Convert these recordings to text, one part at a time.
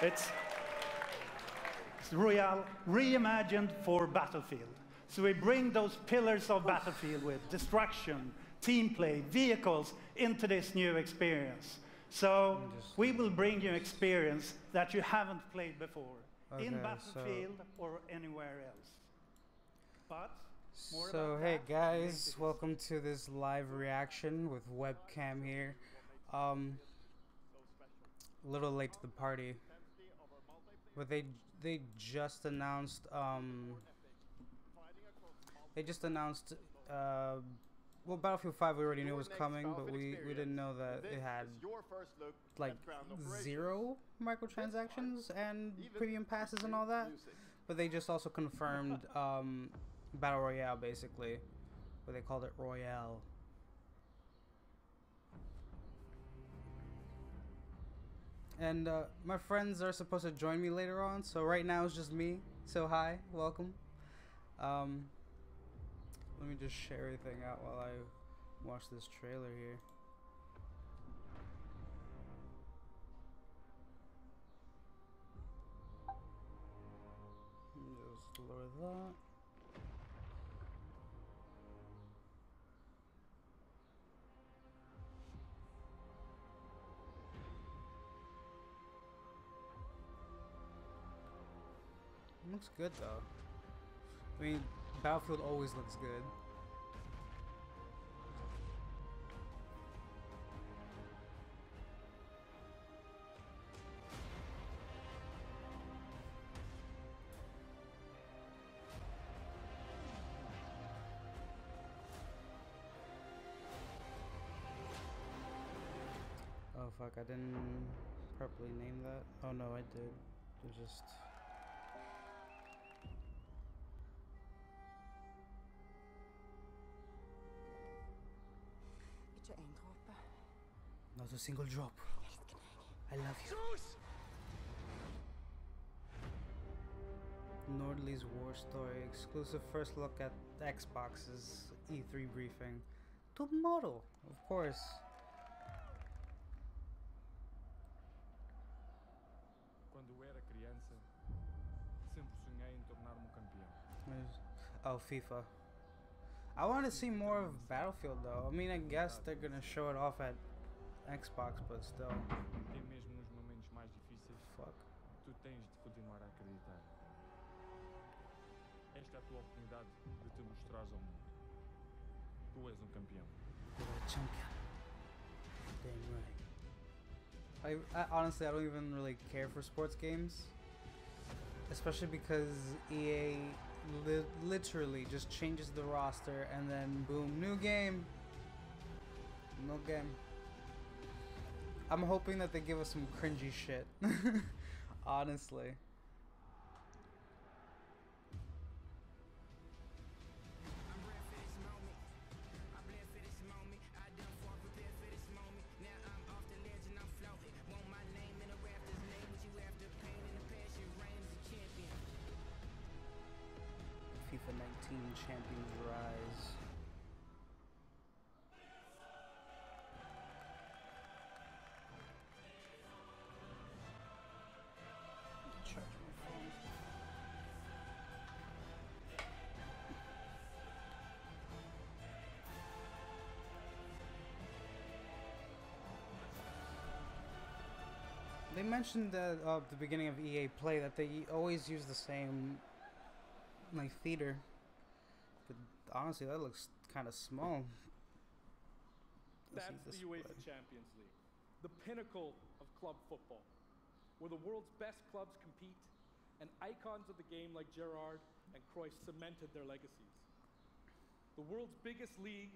It's Royale reimagined for Battlefield. So we bring those pillars of Battlefield with destruction, team play, vehicles into this new experience. So we will bring you experience that you haven't played before in Battlefield or anywhere else. But so hey guys, welcome to this live reaction with webcam here. A little late to the party, but they just announced well, Battlefield 5 we already knew was coming, but we didn't know that it had like 0 microtransactions and premium passes and all that. But they just also confirmed Battle Royale, basically, but they called it Royale. And my friends are supposed to join me later on, so right now it's just me. So hi, welcome. Let me just share everything out while I watch this trailer here. Just lower that. It looks good though. I mean, Battlefield always looks good. Oh fuck, I didn't properly name that. Oh no, I did. It just... Not a single drop. I love you. Nordley's War Story, exclusive first look at Xbox's E3 briefing. Tomorrow, of course. Quando era criança, sempre sonhei em tornar-me campeão. Oh, FIFA. I want to see more of Battlefield though. I mean, I guess they're gonna show it off at Xbox, but still. Até mesmo nos momentos mais difíceis, fuck. Tu tens de continuar a acreditar. Esta é a tua oportunidade de te mostrares ao mundo. Tu és campeão. You're a champion. Damn right. I honestly, I don't even really care for sports games, especially because EA literally just changes the roster and then boom, new game. No game. I'm hoping that they give us some cringy shit. Honestly. FIFA 19 Champions Rise. Charge my phone. They mentioned at the beginning of EA Play that they always use the same like theater, but honestly that looks kind of small. That's the UEFA Champions League, the pinnacle of club football, where the world's best clubs compete and icons of the game like Gerrard and Cruyff cemented their legacies. The world's biggest league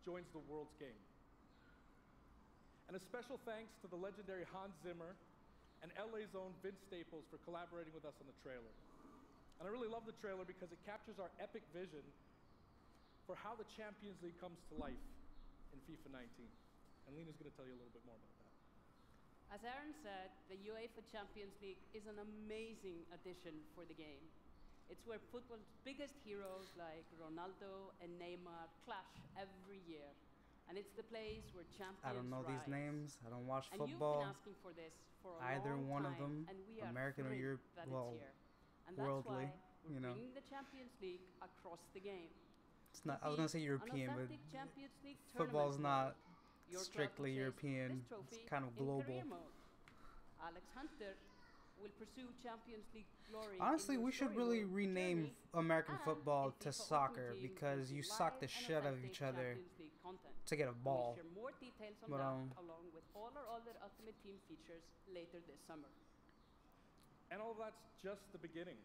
joins the world's game. And a special thanks to the legendary Hans Zimmer and LA's own Vince Staples for collaborating with us on the trailer. And I really love the trailer because it captures our epic vision for how the Champions League comes to life in FIFA 19. And Lena's going to tell you a little bit more about that. As Aaron said, the UEFA Champions League is an amazing addition for the game. It's where football's biggest heroes like Ronaldo and Neymar clash every year. And it's the place where champions I don't know these rise. names. I don't watch And you've football. been asking for this for a Either long one time, of them, and we are American or thrilled Europe, that well, it's here. And that's worldly, why we're you know. bringing the Champions League across the game. It's not. I was gonna say European, but An authentic Champions League football's tournament not where your club strictly will chase European. this trophy It's kind of in global. career mode. Alex Hunter will pursue Champions League glory. Honestly, in we your should story really mode rename journey, American and football in to FIFA soccer Ultimate Team because will you be sock the live and shit out of authentic each other Champions League content. to get a And ball. we'll share more details on But, that along with all our other Ultimate Team features later this summer. And all that's just the beginning.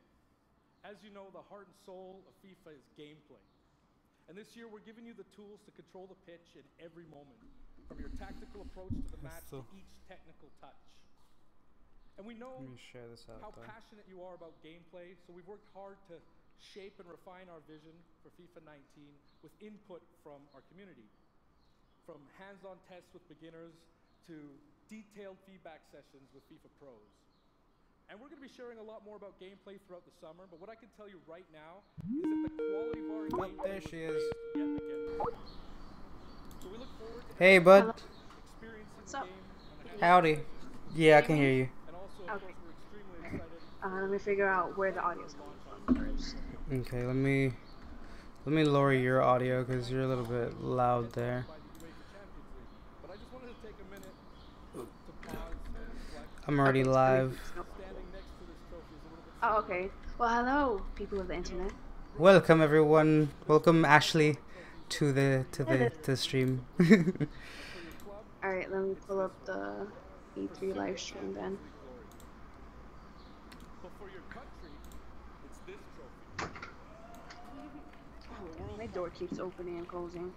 As you know, the heart and soul of FIFA is gameplay. And this year, we're giving you the tools to control the pitch in every moment, from your tactical approach to the match to each technical touch. And we know Let me share this out how though. passionate you are about gameplay, so we've worked hard to shape and refine our vision for FIFA 19 with input from our community. From hands-on tests with beginners to detailed feedback sessions with FIFA pros. And we're going to be sharing a lot more about gameplay throughout the summer, but what I can tell you right now is that the quality of our gameplay there was she is. raised yet again. So we look forward to Hey, bud. experiencing What's the up? game on a Howdy. Yeah, I can hear you. and also, of Okay. course, we're extremely excited. Let me figure out where the audio's coming from first. Okay, let me lower your audio because you're a little bit loud there. By the UEFA Champions League. But I just wanted to take a minute to pause and reflect. I'm already Okay, live. Standing next to this trophy is a little bit Oh, okay. Well, hello, people of the internet. Welcome everyone. Welcome Ashley to the stream. All right, let me pull up the E3 live stream then. But for your country, it's this trophy. Oh, my door keeps opening and closing.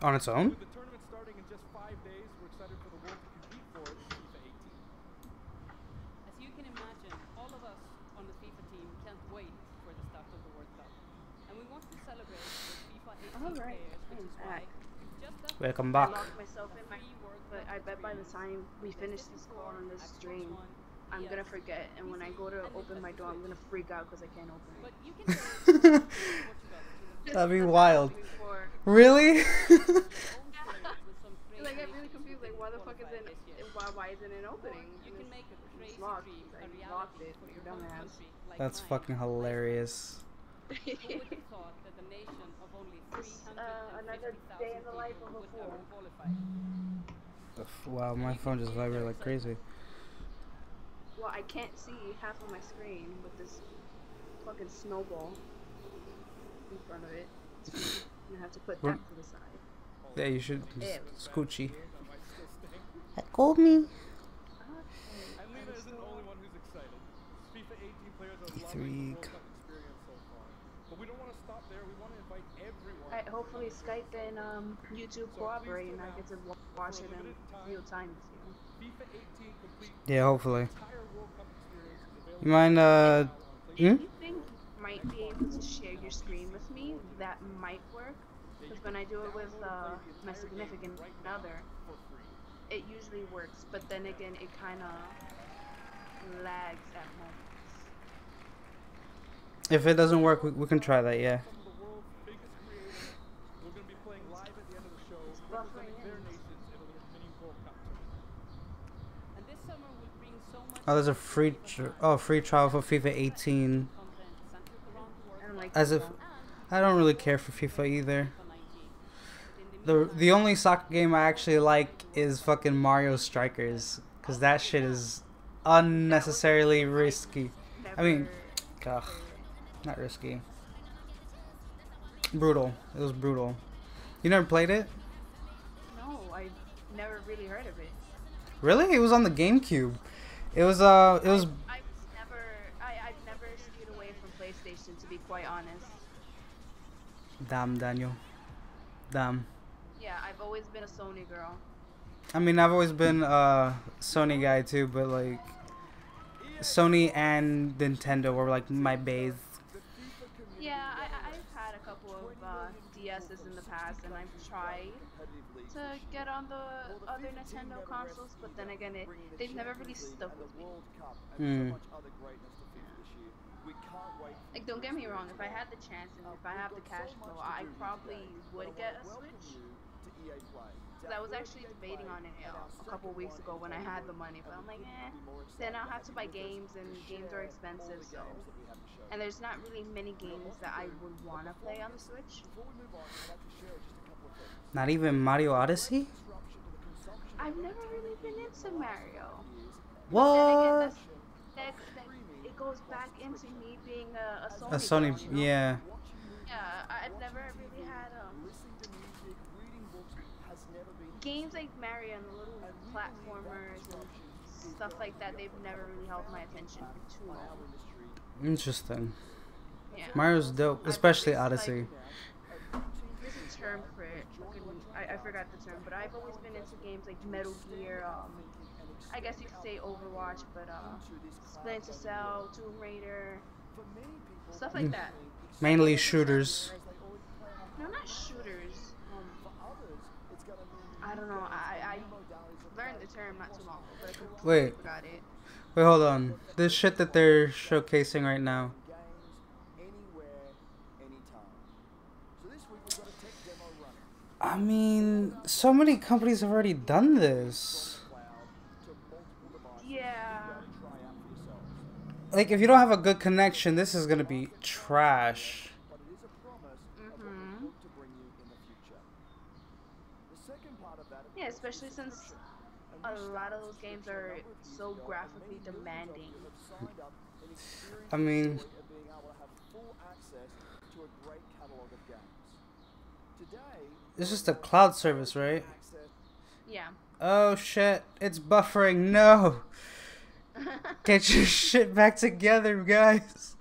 On its own? With the tournament starting in just 5 days, we're excited for the world to compete for it in FIFA 18. As you can imagine, all of us on the FIFA team can't wait for the start of the World Cup. And we want to celebrate with FIFA 18 All right, players, which I'm is why back. just after Welcome I back. locked myself in my, free World but Cup I bet by the experience, time we finish this call on this Xbox stream, One, I'm gonna PS, forget, and when I go to open my door, I'm gonna freak out because I can't open But it. you can play Portugal to the That'd be Just wild. before- Really? Like, I get really confused, like, why the fuck is it, why isn't it opening? You can make a It's crazy locked. dream I a locked reality it, for you your home dumbass. country like That's mine. fucking hilarious. Who would have thought that the nation of only It's, another day in the 350,000 life people of a would fool. ever qualify? Wow, my phone just vibrated like crazy. Well, I can't see half of my screen with this fucking snowball in front of it. I'm gonna have to put that to the side. Yeah, you should. Ew. Scoochie. That might still stink. Call me. And Lena isn't the only one who's excited. FIFA 18 players are loving the World Cup experience so far. But we don't want to stop there. We want to invite everyone. Alright, hopefully Skype and YouTube cooperate and I get to watch it in real time with you. FIFA 18 complete Yeah, hopefully. entire World Cup experience is available You mind now on If Hmm? you think you might be able to share your screen with me, that might work. Because when I do it with my significant other, for free. it usually works. But then again, it kind of lags at moments. If it doesn't work, we can try that. Yeah. Some of the world's biggest creators. We're going to be playing live at the end of the show, buffering representing their in. nations in a little mini World Cup tournament. And this summer will bring so much Oh, there's a free free trial for FIFA 18. content centered around the World I don't like As that. if I don't really care for FIFA either. FIFA 19. But in The only soccer game I actually like is fucking Mario Strikers, cause that shit is unnecessarily risky. I mean, ugh, not risky. Brutal. It was brutal. You never played it? No, I've never really heard of it. Really? It was on the GameCube. It was I've never steered away from PlayStation, to be quite honest. Damn, Daniel. Damn. Yeah, I've always been a Sony girl. I mean, I've always been a Sony guy too, but like Sony and Nintendo were like my bays. Yeah, I've had a couple of DSs in the past, and I've tried to get on the other Nintendo consoles, but then again, they've never really stuck with me. Hmm. Like, don't get me wrong, if I had the chance and if I have the cash flow, I probably would get a Switch. 'Cause I was actually debating on it a couple weeks ago when I had the money, but I'm like, then I'll have to buy games, and games are expensive, so. And there's not really many games that I would want to play on the Switch. Not even Mario Odyssey? I've never really been into Mario. What? That it goes back into me being a Sony. A Sony, girl, you know? yeah. Yeah, I've never really had games like Mario and the little platformers and stuff like that. They've never really held my attention for too long. Interesting. Yeah. Mario's dope, especially It's Odyssey. Like, there's a term for it. I forgot the term, but I've always been into games like Metal Gear. I guess you could say Overwatch, but Splinter Cell, Tomb Raider, stuff like that. Mainly shooters. No, not shooters. I don't know. I learned the term not too long ago, but I completely forgot it. Wait, hold on. This shit that they're showcasing right now. I mean, so many companies have already done this. Yeah. Like, if you don't have a good connection, this is gonna be trash. Yeah, especially since a lot of those games are so graphically demanding. I mean, it's just a cloud service, right? Yeah. Oh shit, it's buffering. No. Get your shit back together, guys.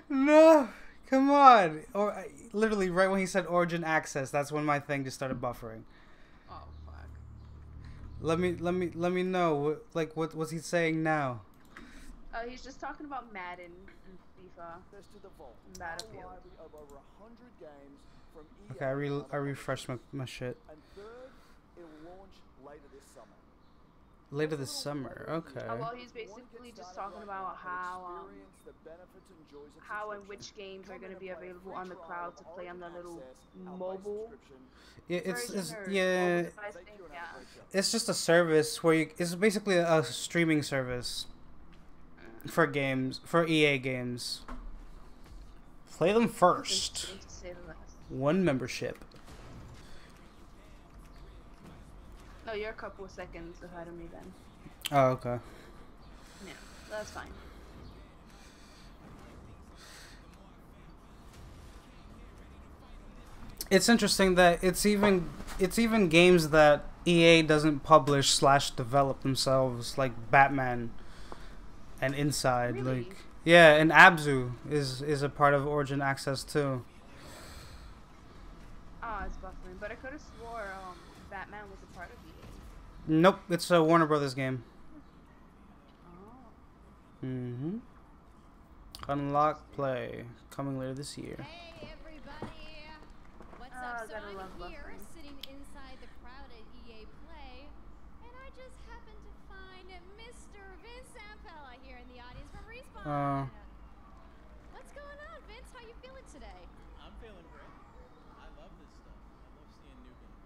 No. Come on. Or literally right when he said Origin Access, that's when my thing just started buffering. Oh fuck. Let me know. What's he saying now? He's just talking about Madden and FIFA and Battlefield. Okay, I refreshed my shit. Later this summer, okay. Well, he's basically just talking about how and which games are going to be available on the cloud to play on the little mobile. Yeah, it's version yeah. mobile device thing, yeah. It's just a service where it's basically a streaming service for games, for EA games. Play them first. Interesting to say the least. One membership. No, you're a couple of seconds ahead of me then. Oh, okay. Yeah, that's fine. It's interesting that it's even games that EA doesn't publish / develop themselves, like Batman and Inside. Really? Like, yeah, and Abzu is a part of Origin Access too. Ah, it's buffering, but I could have swore Batman was a part of EA. Nope, it's a Warner Brothers game. Oh. Mm-hmm. Unlock Play, coming later this year. Hey everybody! What's up? So gotta love I'm here buffering. sitting inside the crowd at EA Play, and I just happened to find Mr. Vince Zampella here in the audience from Respawn. What's going on, Vince? How you feeling today? I'm feeling great. I love this stuff. I love seeing new games.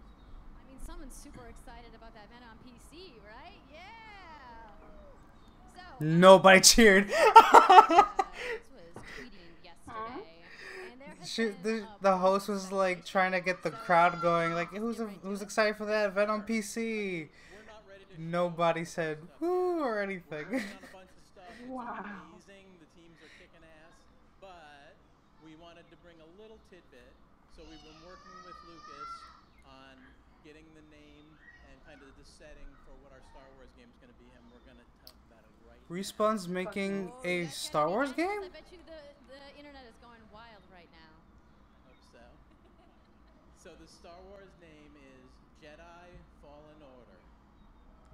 I mean, someone's super excited about that event on PC, right? Yeah! So, Nobody cheered. Vince was tweeting yesterday, and there has The host was like trying to get the crowd going, like who's excited for that event on PC. We're not ready to Nobody said woo or anything. working on a bunch of stuff. It's Wow. amazing. The teams are kicking ass. But we wanted to bring a little tidbit. So we've been working with Lucas on getting the name and kind of the setting for what our Star Wars game is going to be, and we're going to talk about it right now. Respawn's making a That's Star gonna be Wars nice. game? I bet you the internet is going wild right now. Hope so. So the Star Wars name is Jedi Fallen Order.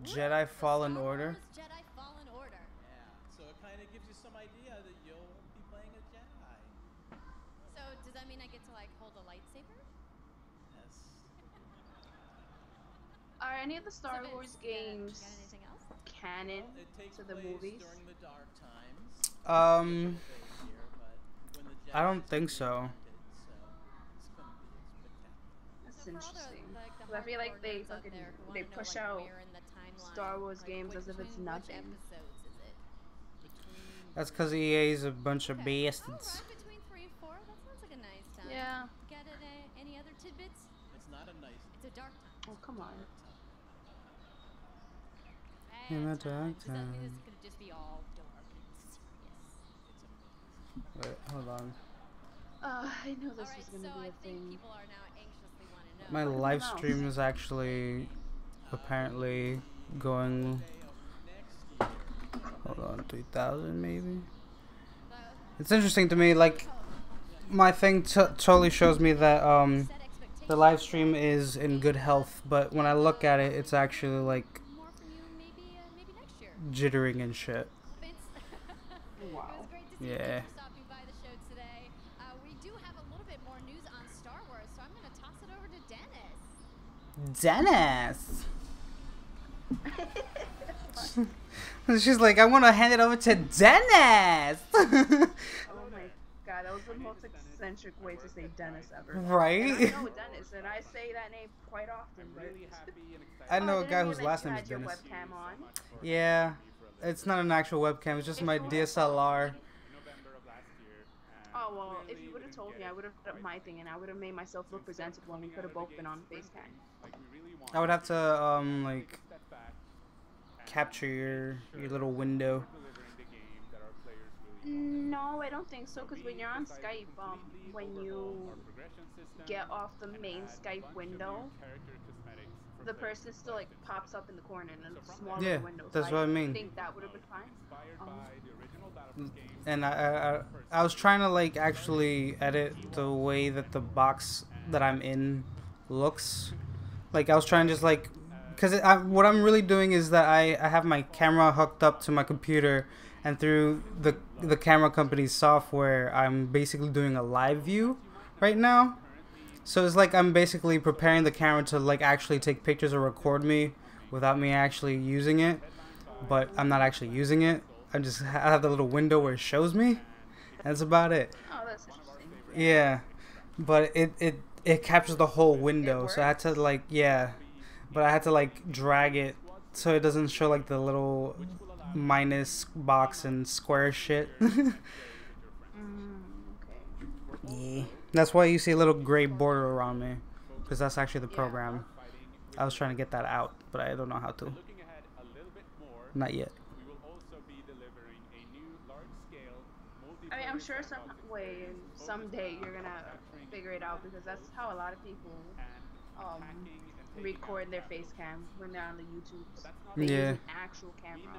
Jedi Fallen Star Order. Wars Jedi Fallen Order. Yeah. So it kind of gives you some idea that you'll be playing a Jedi. So does that mean I get to like hold a lightsaber? Yes. Are any of the Star So, Wars Vince, you games got anything else? canon Well, it takes to the place movies? during the Dark Times. I don't think so. So it's gonna be spectacular. Let's interesting. I feel like they push out Star Wars games as if it's nothing. That's because EA is a bunch of bastards. Between 3 and 4, that sounds like a nice time. Yeah. Get it? Any other tidbits? It's not a nice. It's a dark time. Oh, come on. In a dark Does that mean time. this is gonna just be all dark and serious? Wait, hold on. I knew this Alright, was gonna so be I a think thing. people are now anxiously wanting to know. My live stream is actually apparently going. Hold on, 3,000 maybe. It's interesting to me. Like my thing totally shows me that the live stream is in good health, but when I look at it, it's actually like More from you, maybe next year. jittering and shit. Vince, Wow. it was great to see Yeah. you stopping by the show today. We do have a little bit more news on Star Wars, so I'm going to toss it over to Dennis. Dennis! She's like, I want to hand it over to Dennis! Oh my god, that was the most eccentric way to say Dennis ever. Right? And I know Dennis, and I say that name quite often. But I know a didn't guy hear whose that last you name is had your Dennis. webcam on. Yeah, it's not an actual webcam, it's just my DSLR. Oh well, if you would have told me, I would have put up my thing, and I would have made myself look presentable, and we could have both been on FaceTime. I would have to, like, capture your little window. No, I don't think so, because when you're on Skype, when you get off the main Skype window, the person still like pops up in the corner in a smaller Yeah, window. So that's what I mean. think that would have been fine. And I was trying to, like, actually edit the way that the box that I'm in looks. Like, I was trying to just, like, because what I'm really doing is that I have my camera hooked up to my computer, and through the camera company's software, I'm basically doing a live view right now. So it's like I'm basically preparing the camera to, like, actually take pictures or record me without me actually using it, but I'm not actually using it. I have the little window where it shows me, and that's about it. Oh, that's interesting. Yeah, but it captures the whole window, so I had to, like, yeah, but I had to, like, drag it so it doesn't show, like, the little minus box and square shit. Okay. Yeah, that's why you see a little gray border around me, because that's actually the program. I was trying to get that out, but I don't know how to. Not yet. I mean, I'm sure someday you're gonna figure it out, because that's how a lot of people record their face cam when they're on the YouTubes. They use an actual camera.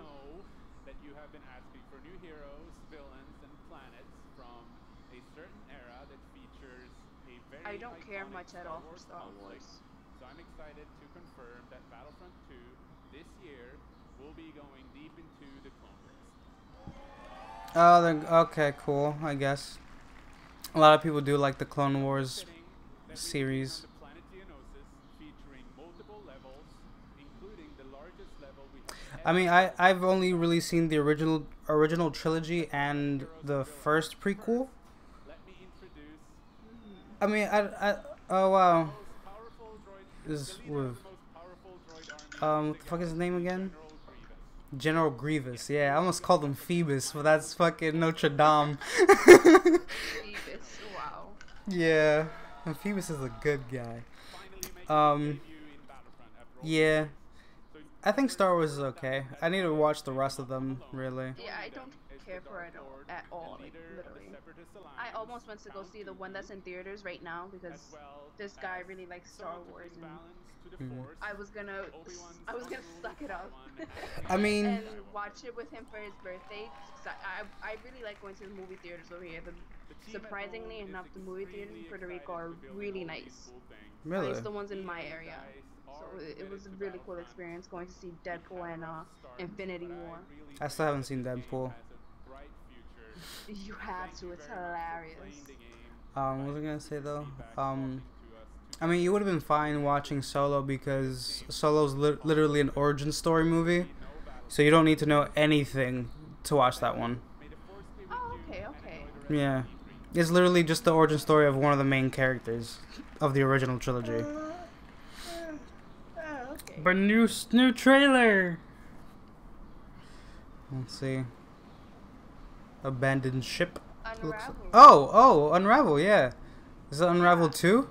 That you have been asking for new heroes, villains, and planets from a certain era that features a very I don't care much at all for Star Wars. So I'm excited to confirm that Battlefront 2 this year will be going deep into the Clone Wars. Oh, okay, cool, I guess. A lot of people do like the Clone Wars series. I mean, I've only really seen the original trilogy and the first prequel. I mean, oh wow. This is with what the fuck is his name again? General Grievous. Yeah, I almost called him Phoebus, but that's fucking Notre Dame. Phoebus, wow. Yeah, and Phoebus is a good guy. Yeah. I think Star Wars is okay. I need to watch the rest of them, really. Yeah, I don't care for it at all, like, literally. I almost went to go see the one that's in theaters right now, because this guy really likes Star Wars, and I was gonna suck it up. I mean, and watch it with him for his birthday. I really like going to the movie theaters over here. Surprisingly enough, the movie theaters in Puerto Rico are really nice. Really? At least the ones in my area. So it was a really cool experience going to see Deadpool and Infinity War. I still haven't seen Deadpool. You have to. It's hilarious. What was I gonna say though? I mean, you would have been fine watching Solo, because Solo's literally an origin story movie, so you don't need to know anything to watch that one. Oh, okay, okay. Yeah, it's literally just the origin story of one of the main characters of the original trilogy. But new trailer. Let's see. Abandoned ship. Unravel. Oh, Unravel, yeah. Is it Unravel 2?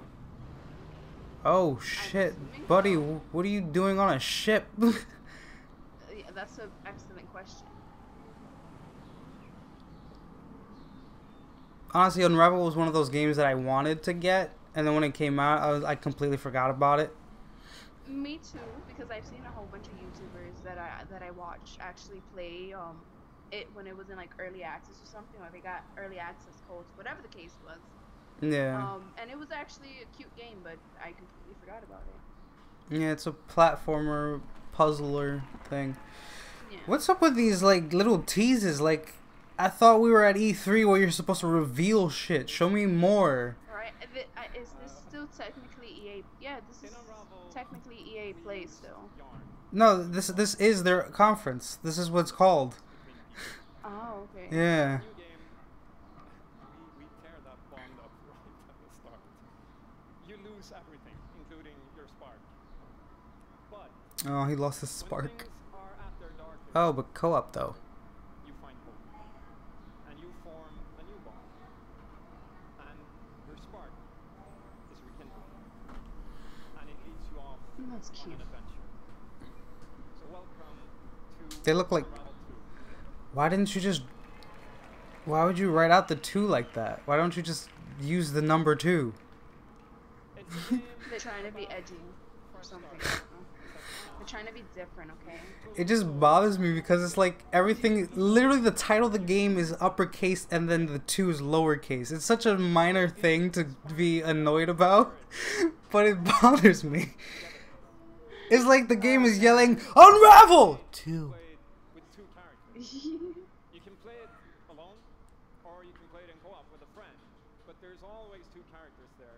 Oh shit, buddy, what are you doing on a ship? Yeah, that's an excellent question. Honestly, Unravel was one of those games that I wanted to get, and then when it came out, I completely forgot about it. Me too, because I've seen a whole bunch of YouTubers that I watch actually play it when it was in like early access or something, or they got early access codes, whatever the case was. Yeah. And it was actually a cute game, but I completely forgot about it. Yeah, it's a platformer, puzzler thing. Yeah. What's up with these like little teases? Like, I thought we were at E3 where you're supposed to reveal shit. Show me more. Right? Is this still technically EA? Yeah, this is technically EA Play still. No, this is their conference. This is what's called. Oh, okay. Yeah. We tear that bond up right at the start. You lose everything, including your spark. But Oh, he lost his spark. when things are at their darkest, Oh, but co-op though. you find hope. And you form a new bond. And your spark is rekindled. And it leads you off That's on cute. an adventure. So welcome to They look like. Unravel 2. Why didn't you just? Why would you write out the 2 like that? Why don't you just use the number 2? It's a game They're trying to be edgy or something. I don't know. They're trying to be different, okay? It just bothers me because it's like everything. Literally, the title of the game is uppercase and then the 2 is lowercase. It's such a minor thing to be annoyed about, but it bothers me. It's like the game is yelling, "Unravel!" 2. played with two characters. You can play it alone, or you can play it in co-op with a friend. But there's always two characters there,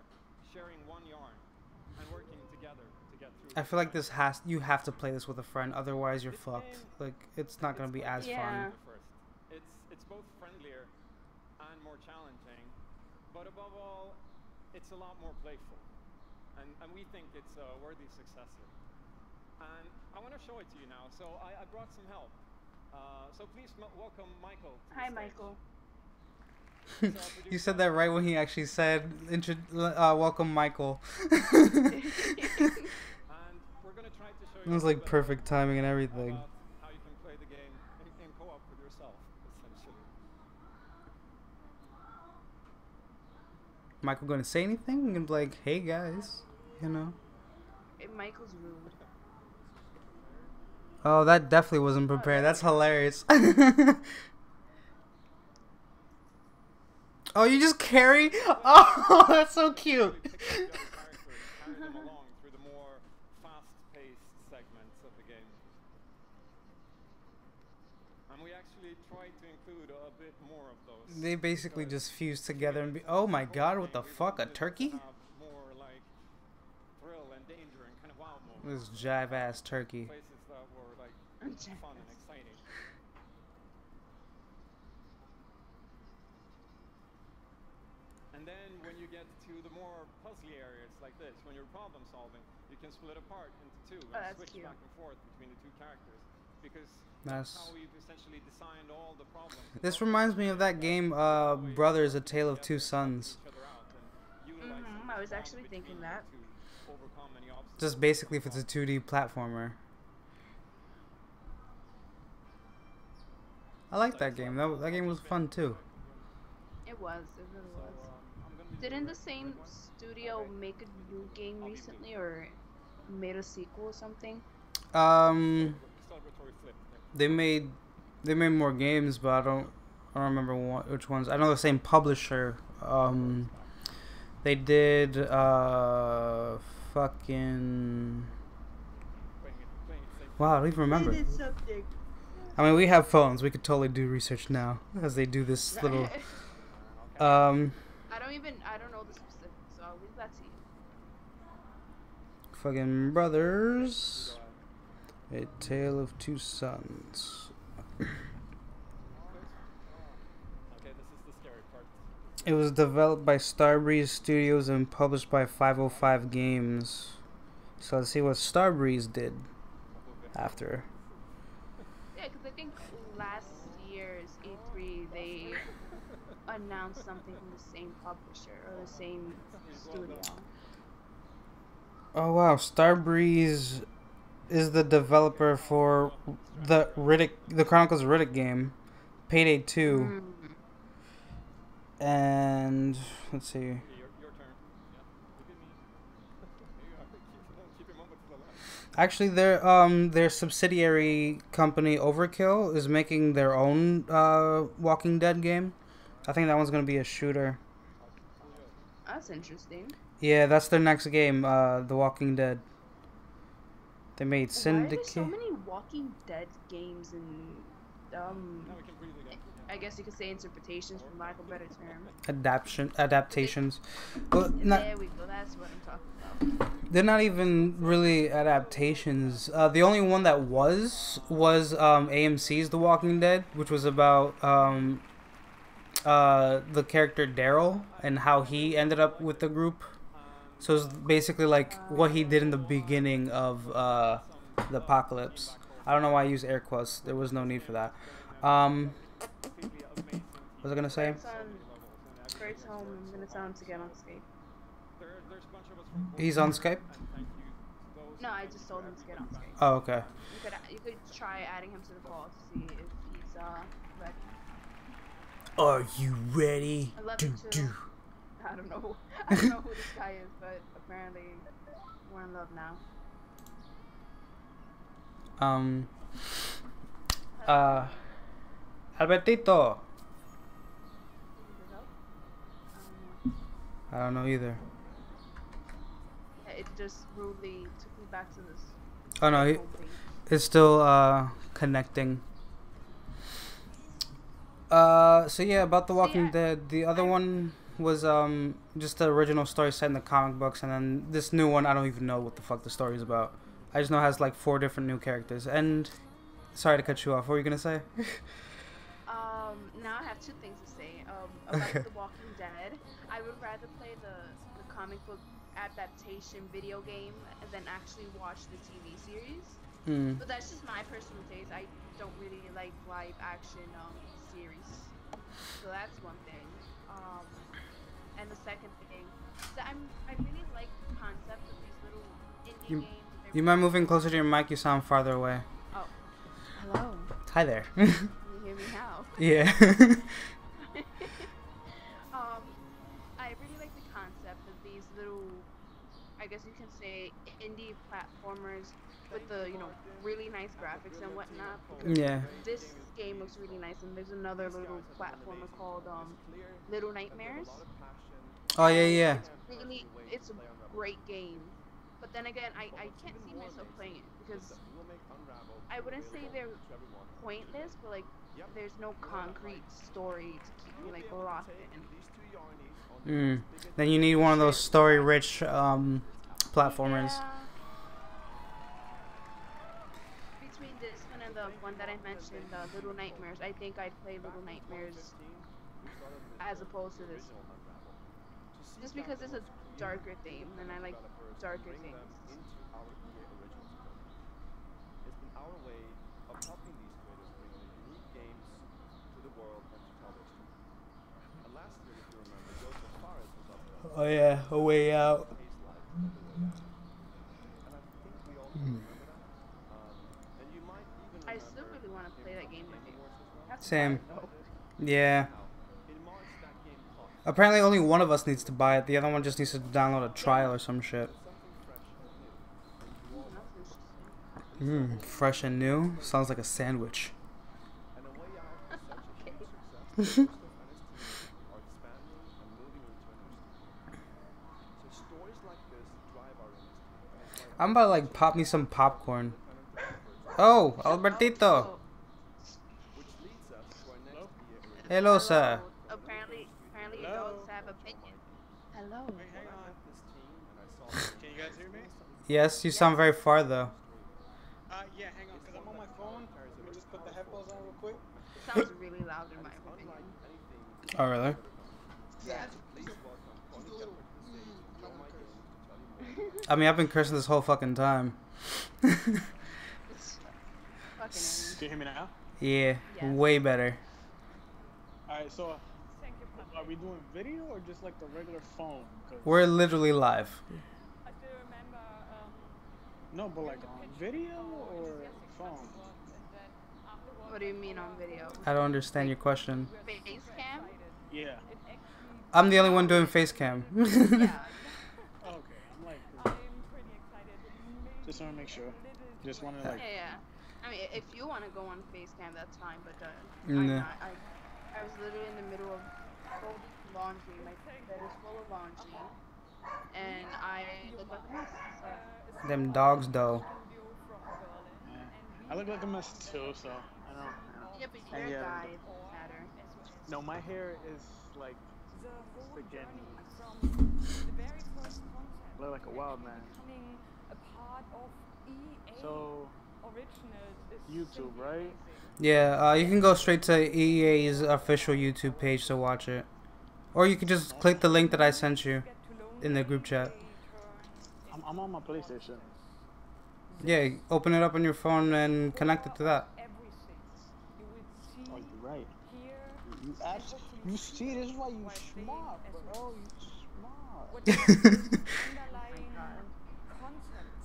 sharing one yarn and working together to get through. I feel like you have to play this with a friend, otherwise you're fucked. Like, it's not gonna be as Yeah. fun. First. It's both friendlier and more challenging, but above all, it's a lot more playful. And we think it's a worthy successor. And I want to show it to you now. So I brought some help. So please welcome Michael. To Hi, the stage. Michael. You said that right when he actually said, "Welcome, Michael." And we're going to try to show you It was a like little bit perfect timing and everything. about how you can play the game in co-op with yourself, essentially. Michael gonna say anything? We can be like, "Hey guys," you know. Michael's rude. Oh, that definitely wasn't prepared. That's hilarious. Oh, you just carry? Oh, that's so cute. Pick up young characters, carry them along through the more fast-paced segments of the game. And we actually tried to include a bit more of those. They basically because just fused together and be. Oh my God! What the fuck? A turkey? have more like thrill and danger and kind of wow moments. This jive ass turkey. Places that were like fun and exciting. And then when you get to the more puzzly areas like this, when you're problem solving, you can split apart into two and that's switch cute. back and forth between the two characters. Because Nice. that's how we've essentially designed all the problems. This reminds me of that game, Brothers: A Tale of Two Sons. I was actually thinking that. Just basically, if it's a 2D platformer. I like that game. That game was fun too. It was. It really was. Didn't the same studio make a new game recently, or made a sequel or something? They made more games, but I don't remember which ones. I know the same publisher. They did fucking. Wow, I don't even remember. I mean, we have phones. We could totally do research now as they do this little. I don't know the specifics, so I'll leave that to you. Fucking Brothers: A Tale of Two Sons. Okay, this is the scary part. It was developed by Starbreeze Studios and published by 505 Games. So let's see what Starbreeze did after. Yeah, because I think last year's E3 they announced something from the same publisher or the same studio. Oh wow, Starbreeze is the developer for the Chronicles of Riddick game, Payday 2. And let's see. Your turn. Yeah. Look at me. There you are. Keep your moment for the last. Actually, their subsidiary company Overkill is making their own Walking Dead game. I think that one's gonna be a shooter. That's interesting. Yeah, that's their next game, The Walking Dead. They made Syndicate. Why are there so many Walking Dead games and Now we can breathe again. I guess you could say interpretations, for lack of a better term. Adaptations. Well, There we go. That's what I'm talking about. they're not even really adaptations. The only one that was AMC's The Walking Dead, which was about the character Daryl and how he ended up with the group. So it's basically like what he did in the beginning of the apocalypse. I don't know why I use air quotes. There was no need for that. What was I gonna say? First home, I'm gonna tell him to get on Skype. He's on Skype? No, I just told him to get on Skype. Oh, okay. You could try adding him to the call to see if he's ready. Are you ready? I love you too. I don't know. I don't know who this guy is, but apparently we're in love now. Albertito. I don't know either. Yeah, it just rudely took me back to this. Oh no, it's still connecting. So yeah, about The Walking Dead. The other one was just the original story set in the comic books, and then this new one I don't even know what the fuck the story is about. I just know it has like 4 different new characters. And sorry to cut you off. What were you gonna say? Now I have 2 things to say. About The Walking Dead, I would rather play the comic book adaptation video game than actually watch the TV series. But that's just my personal taste. I don't really like live action series. So that's one thing. And the second thing, so I really like the concept of these little indie games. You mind moving closer to your mic? You sound farther away. Oh, hello. Hi there. Can you hear me now? Yeah. I really like the concept of these little, I guess you can say, indie platformers with the, really nice graphics and whatnot. Yeah. This game looks really nice, and there's another little platformer called Little Nightmares. Oh yeah. It's a great game. But then again, I can't see myself playing it because I wouldn't say they're pointless, but like there's no concrete story to keep me like locked in. Then you need one of those story-rich platformers. Yeah. Between this one and the one that I mentioned, Little Nightmares, I think I'd play Little Nightmares as opposed to this one. Just because it's a darker theme, and I like darker things. It's been our way of helping these creators bring the unique games to the world and to tell their story. And last year, if you remember, Joseph Fares was up there. Oh yeah, A Way Out. And I think we all remember that. And you might even I still really want to play that game with you. Same. Yeah. Apparently only one of us needs to buy it. The other one just needs to download a trial or some shit. Fresh and new? Sounds like a sandwich. I'm about to like pop me some popcorn. Oh, Albertito. Hello, sir. Apparently you dogs have opinions. Hello. Can you guys hear me? Yes, you sound very far though. Yeah, hang on, because I'm on my phone. Let me just put the headphones on real quick. It sounds really loud in my opinion. Oh, really? Yeah. I mean, I've been cursing this whole fucking time. It's fucking Can you hear me now? Yeah, Yes. way better. Alright, so are we doing video or just like the regular phone? 'Cause- We're literally live. I still remember. No, but like on video or phone? What do you mean on video? I don't understand your question. Face cam? Yeah. I'm the only one doing face cam. Yeah. Okay, I'm like, just want to make sure. Just want to like. Yeah. I mean, if you want to go on face cam, that's fine. But Nah. I was literally in the middle of folding laundry. My bed is full of laundry, and I look like a mess. So. Them dogs, though. I look like a mess too, so I don't. Yeah, but you're a guy. It doesn't matter. No, my hair is like freaking. I look like a wild man. So, YouTube, right? Yeah, you can go straight to EA's official YouTube page to watch it. Or you can just click the link that I sent you in the group chat. I'm on my PlayStation. Yeah, open it up on your phone and connect it to that. Oh, you're right. You see, this is why you smart, bro. You smart.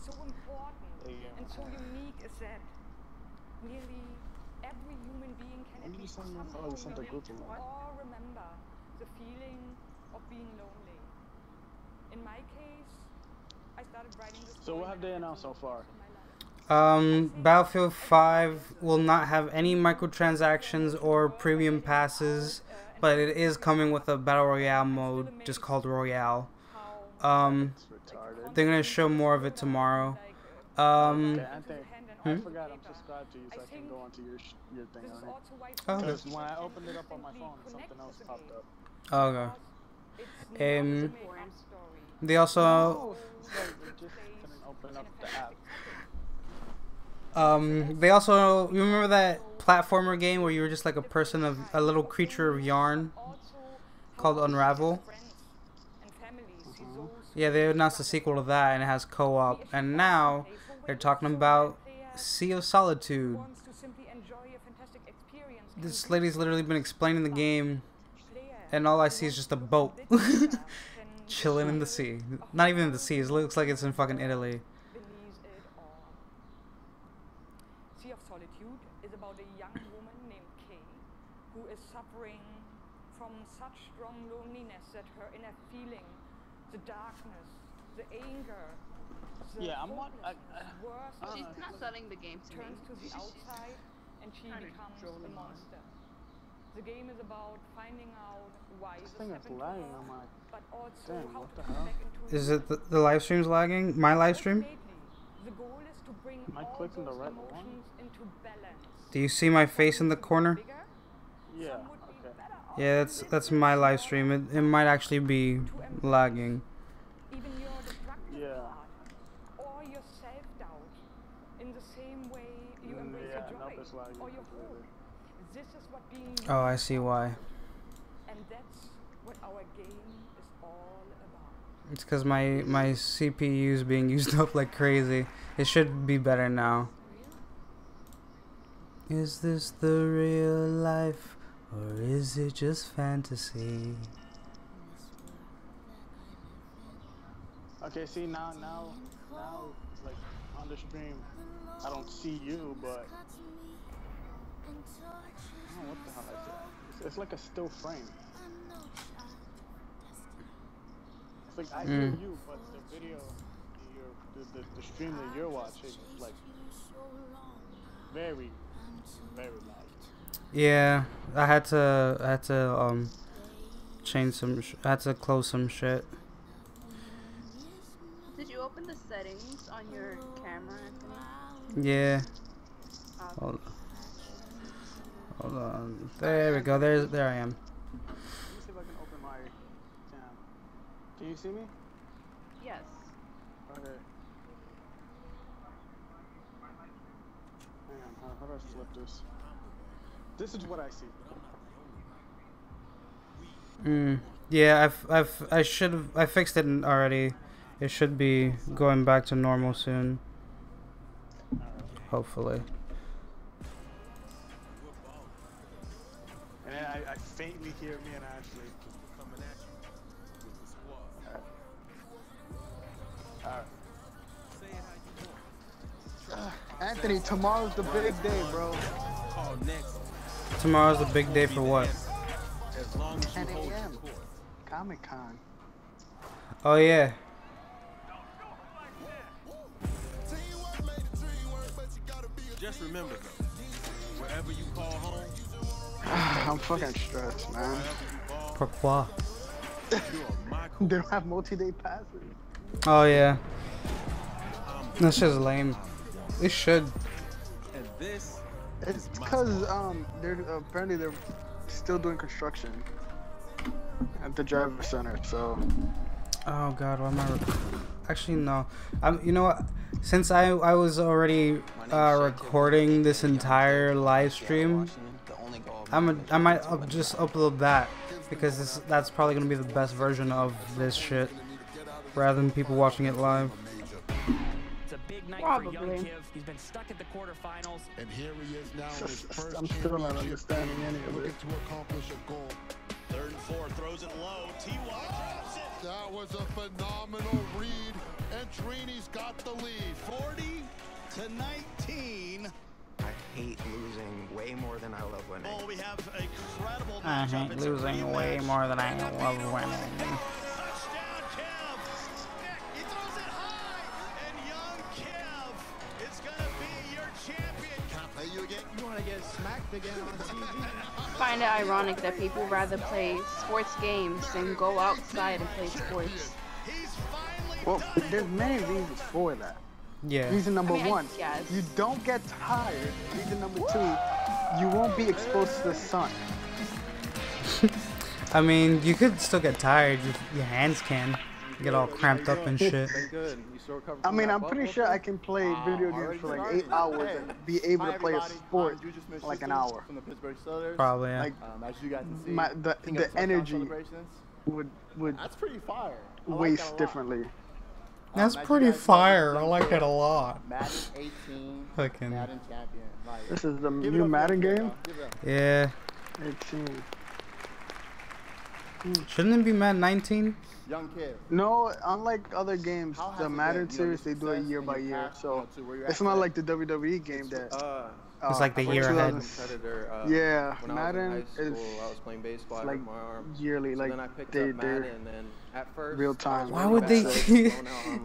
So important and so unique is that nearly every human being can at least somehow or remember the feeling of being lonely. In my case, I started writing this. So what have they announced so far? Battlefield 5 will not have any microtransactions or premium passes, but it is coming with a Battle Royale mode just called Royale. They're gonna show more of it tomorrow. Okay, I forgot I'm subscribed to you, so I can go onto your thing on it. Oh, okay. Because when I opened it up on my phone, something else popped up. Okay. They also Just couldn't open up the app. they also, you remember that platformer game where you were just like a little creature of yarn called Unravel? Yeah, they announced a sequel to that, and it has co-op. And now they're talking about Sea of Solitude. This lady's literally been explaining the game, and all I see is just a boat chilling in the sea. Not even in the sea. It looks like it's in fucking Italy. Sea of Solitude is about a young woman named Kay who is suffering from such strong loneliness that her inner feeling, the darkness, the anger, the She's not selling the game to me. turns to the outside and she becomes a monster. The game is about finding out why this thing is happened to lagging her, on my. but also Dang, how what to the come hell? back into Is it the live stream's lagging? My live stream? the goal is to bring Am I all clicking the those right one? emotions into balance. Do you see my face in the corner? Yeah. Okay. Yeah, that's my live stream. It might actually be lagging. Even your destructive Yeah. part or your self-doubt in the same way you embrace Yeah, your nope, joy it's lagging or your completely. hope. This is what being Oh, I see why. and that's what our game is all about. It's because my CPU is being used up like crazy. It should be better now. Is this the real life, or is it just fantasy? Okay, see now, like on the stream, I don't see you, but I don't know what the hell is it. It's like a still frame. It's like I hear you, but the video, the stream that you're watching is like very loud. Yeah, I had to change some. I had to close some shit. Did you open the settings on your camera, Anthony? Yeah. Hold on. There we go. There I am. Let me see if I can open my cam. Can you see me? Yes. Okay. Hang on, how do I flip this? This is what I see. Yeah, I fixed it already. it should be going back to normal soon. Hopefully. And I faintly hear me and Ashley. Anthony, tomorrow's the big day, bro. Tomorrow's the big day for what? 10 a.m. Comic-Con. Oh yeah. Just remember though, wherever you call home, I'm fucking stressed, man. Pourquoi? They don't have multi-day passes. Oh yeah. That's just lame. It should. and this It's because they're apparently they're still doing construction at the driver center. So. Oh god, why am I actually no. You know what? Since I was already recording this entire live stream, I might just upload that because that's probably gonna be the best version of this shit rather than people watching it live. It's a big night Probably. for young Kiv. He's been stuck at the quarterfinals. And here he is now in his first I'm still not understanding any of it. to accomplish a goal. 3rd and 4, throws it low. T.Y. drops it. That was a phenomenal read, and Trini's got the lead. 40-19. I hate losing way more than I love winning. Oh, we have a credible I matchup. hate It's a losing way rematch. more than I love winning. Touchdown, Kev. He throws it high, and young Kev is gonna be your champion. Can I play you again? You want to get smacked again on TV? I find it ironic that people rather play sports games than go outside and play sports. Well, there's many reasons for that. Yeah. Reason number I mean, one, yes. you don't get tired. Reason number two, you won't be exposed to the sun. I mean, you could still get tired. Your hands can get all cramped up and shit. I mean, I'm pretty sure I can play video games for like 8 hours and be able to play a sport for like an hour. From the Pittsburgh Steelers. Probably, yeah. Like, as you got to see, the energy would that's pretty fire. waste differently. That's pretty fire. I like it a lot. Madden 18, Fucking. Madden champion. Like, This is the give it new up, Madden young game? Kev, give it up. Yeah. 18. Shouldn't it be Madden 19? Young Kev. No, unlike other games, How has the it Madden been? You know, series, your they do it success year and by your year. path, So to where you're it's at not today. like the WWE game that. It's like the for year ahead. 2000 Competitor, yeah, when Madden I was in high is school, I was playing baseball. I like hurt my arm. yearly, So like then I picked they're up Madden, and then at first, real time. Why would they?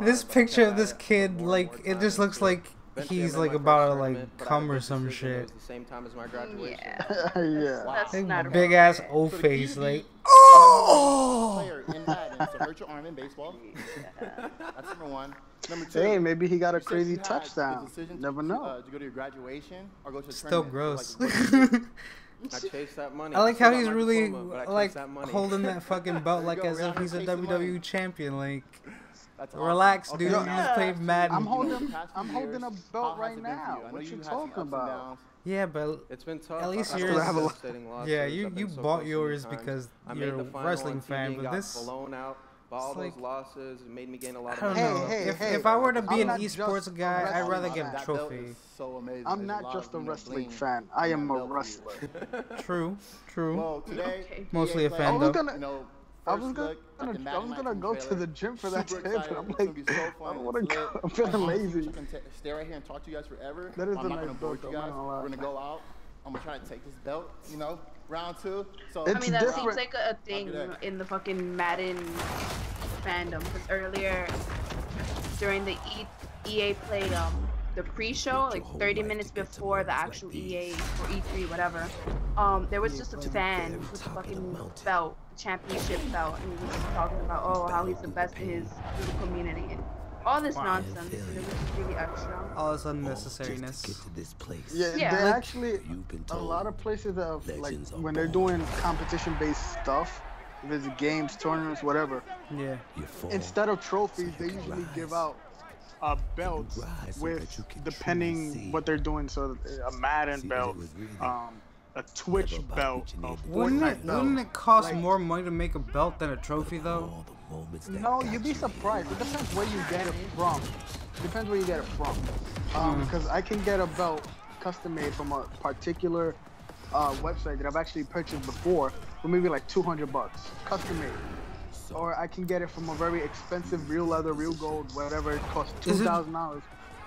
This picture of this kid, like, it just looks like he's like about to like come or some shit. the same time as my graduation. Yeah. That's not a Big ass O face, like. Player in Madden to hurt your arm in baseball. That's number one. Number two. Hey, maybe he got a you said crazy you had the touchdown. decision Never know. to go to your graduation or go to a Still tournament. gross. I chased that money. I like still how got he's my really diploma, but I chased like that money. holding that fucking belt like There you as go, if he's a chase the money. WWE champion. Like, That's awesome. relax, Okay. dude. You just played Madden. I'm holding Past I'm few holding a years, belt how has right it been for now. you? I know What you you had some talking ups and about? downs. Yeah, but It's been tough. at least I yours. still have a Yeah, devastating losses. Yeah, I've you been so bought close yours many because times. I you're made a the final wrestling on fan, TV, but got this. blown out by all it's those like- losses. It made me gain a lot I of don't money. know. Hey, If I were to be I'm an not esports just guy, a I'd rather wrestling get a fan. That belt trophy. is so amazing. I'm There's not a lot just of, a you know, wrestling bling fan. I on am that a belt for wrestler. you. True, true. Well, today, Okay. Mostly a EA fan, I was though. gonna- You know, I first was gonna, look at the I Madden was gonna 19 go to trailer. the gym for that Super shit, but excited. I'm It's like, gonna be so fun. I don't wanna It's go. lit. I'm feeling Honestly, lazy. I can stay right here and talk to you guys forever. That is I'm a not nice gonna bore belt, you though, I'm guys. not gonna lie. We're gonna go out. I'm gonna try to take this belt. You know, round two. So It's I mean, that different. seems like a thing in the fucking Madden fandom. Because earlier, during the EA Play, the pre-show, like 30 minutes before the actual EA or E3, whatever, there was just a fan with a fucking belt, championship belt, and he was just talking about, oh, how he's the best in his little community. And all this nonsense, and it was just really extra. All this unnecessariness. Yeah, Yeah. they Like- actually a lot of places have like when they're doing competition-based stuff, if it's games, tournaments, whatever. Yeah. Instead of trophies, they usually give out belts with depending what they're doing. So a Madden belt, a Twitch belt, a Wouldn't Fortnite it belt. wouldn't it cost Like- more money to make a belt than a trophy though? No, you'd be surprised. It depends where you get it from. Depends where you get it from. Because I can get a belt custom made from a particular website that I've actually purchased before for maybe like $200, custom made. Or I can get it from a very expensive real leather, real gold, whatever it costs, $2,000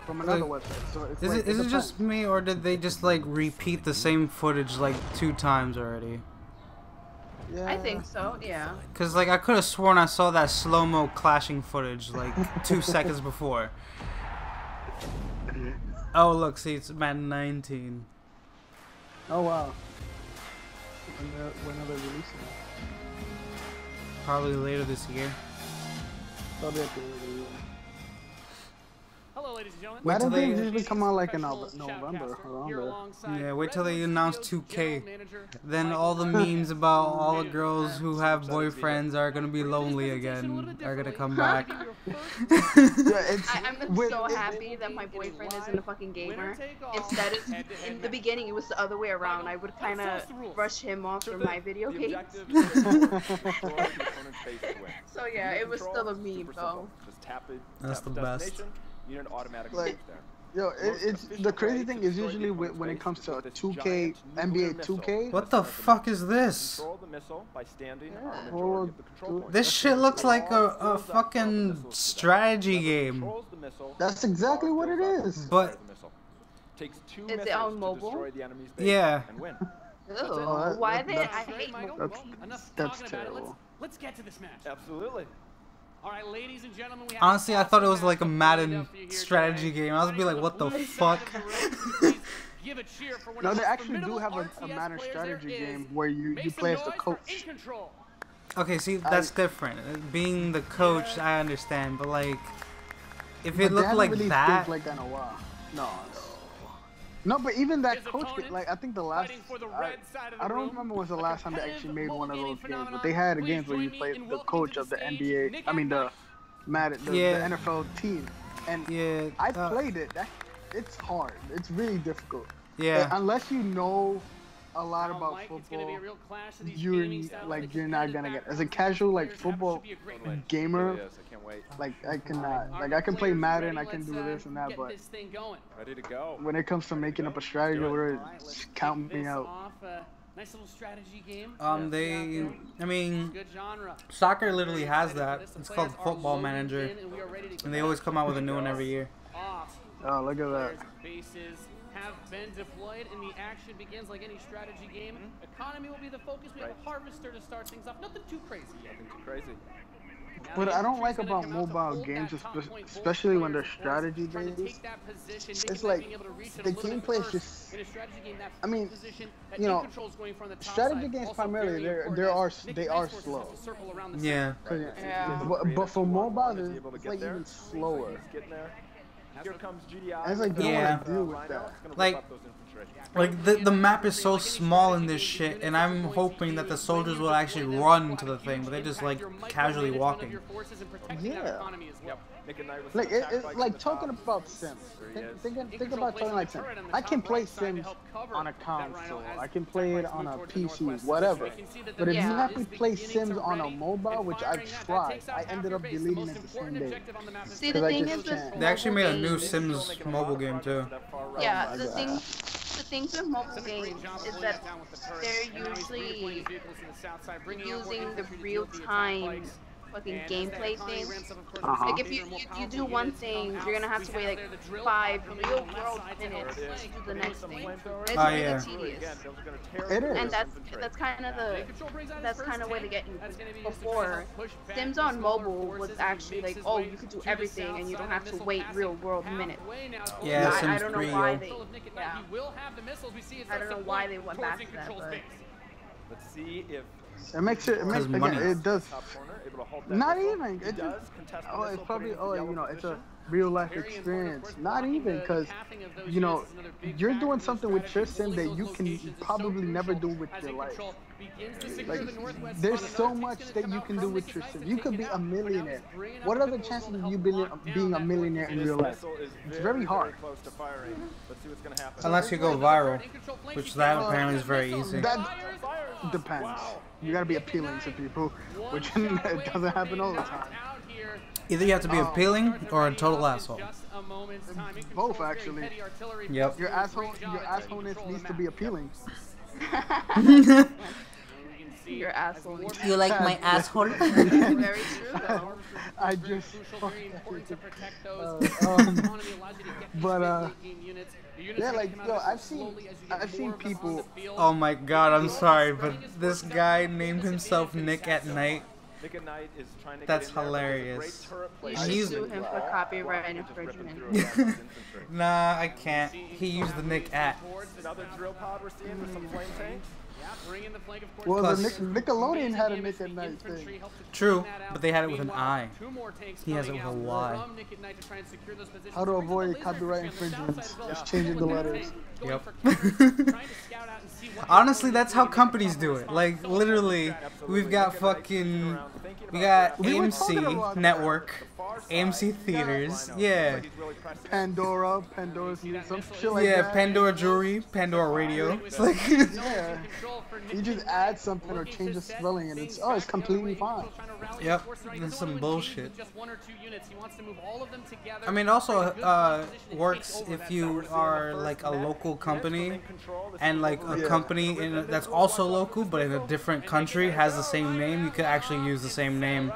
from another website. So it's is it just me, or did they just like repeat the same footage like 2 times already? Yeah. I think so, yeah. Cause like I could have sworn I saw that slow-mo clashing footage like 2 seconds before. Oh look, see, it's Madden 19. Oh wow. When are they releasing it? Probably later this year. Probably at the end of the year. Hello, ladies and gentlemen. Madden games usually come out like in November, around there. Yeah, wait till they announce 2K. Then all the memes about all the girls who have boyfriends are gonna be lonely again are gonna come back. I'm so happy that my boyfriend isn't a fucking gamer. Instead, in the beginning, it was the other way around. I would kind of brush him off for my video games. So yeah, it was still a meme though. That's the best. You don't automatically Like, yo, it's the crazy thing is usually when it comes to 2K, NBA 2K. What the fuck is this? control the missile by standing on the majority of the control points. This shit looks like a fucking strategy game. That's exactly what it is. But Takes 2 Is it missiles on to mobile? destroy the enemy's base Yeah. and win. Ew, why they? I hate That's terrible. Let's get to this match. Absolutely. All right, ladies and gentlemen, we have honestly, I thought it was like a Madden strategy game. I was be like, what the fuck? give a cheer for one No, of they the actually do formidable have a RTS Madden players strategy there game is. where you Make some play as the noise for coach. In Control. Okay, see, that's different. Being the coach, I understand, but like, if But it they looked haven't like released that, games like that in a while. No, but even that coach, like I think the last, I don't remember was the last time they actually made one of those games, but they had games where you played the coach of the NBA, I mean the Madden, the NFL team, and I played it. It's hard. It's really difficult. Yeah. Unless you know a lot about football, you're not gonna get. As a casual like football gamer, like I cannot. Like I can play Madden, I can do this and that, but ready to go. when it comes to making up a strategy, count me out. Nice little strategy game. I mean, soccer literally has that. It's called Football Manager, and they always come out with a new one every year. Oh, look at that. Bases have been deployed and the action begins like any strategy game. Economy will be the focus. We have a harvester to start things off. Nothing too crazy. Nothing too crazy. What I don't like about mobile games, especially when they're strategy based, it's like the gameplay is just. I mean, you know, strategy games primarily they are slow. Yeah. But for mobile, it's like even slower. Here comes GDI. It's like they don't want to deal with that. Like the map is so small in this shit, and I'm hoping that the soldiers will actually run to the thing, but they're just like casually walking. Yeah. Like talking about Sims. Think about talking like Sims. I can play Sims on a console. I can play it on a PC, whatever. But if you have me play Sims on a mobile, which I've tried, I ended up deleting it the same day. See, the thing is they actually made a new Sims mobile game too. Yeah, the things with mobile games is that they're usually using the real-time fucking gameplay thing. Like if you do one thing, you're gonna have to wait like 5 real-world minutes to do the next thing. It's really tedious. It is. And that's kind of where they get you. Before, Sims on mobile was actually like, oh, you could do everything and you don't have to wait real-world minutes. Yeah, Sims I don't know 3, why they. Yeah. I don't know why they went back to that, but. Let's see if it makes it does. Not even. It just, it's probably it's a real life experience. Not even because you're doing something with your sim that you can probably never do with your life. Like there's so much that you can do with your sim. You could be a millionaire. What are the chances of you being a millionaire in real life? It's very hard. Unless you go viral, which that apparently is very easy. depends. You gotta be appealing to people, which it doesn't happen all the time. Either you have to be appealing or a total asshole. Both, actually. Yep. Your assholeness needs to be appealing. Your asshole. You like my asshole? Very true, though. I just. Yeah, like yo, I've seen people. Oh my god, I'm sorry, but this guy named himself Nick at Night. Nick at Night is trying to That's get in there with hilarious. a great turret play. You should sue him for copyright infringement. Nah, I can't. He used the Nick at. Another drill pod we're seeing with some flame tanks. Well, Plus- the Nickelodeon had a Nick at Night thing. True, but they had it with an I. He has it with a Y. How to avoid copyright infringements? Just changing the letters. Yep. Honestly, that's how companies do it. Like, literally, we've got fucking... We got AMC Network, AMC Theaters, yeah. Pandora's music, some shit like yeah, that. Pandora Jewelry, Pandora Radio. It's like... Yeah. You just add something or change the spelling and it's completely fine. Yep, that's some bullshit. I mean, also works if you are like a local company and like a company that's also local but in a different country has the same name. You could actually use the same name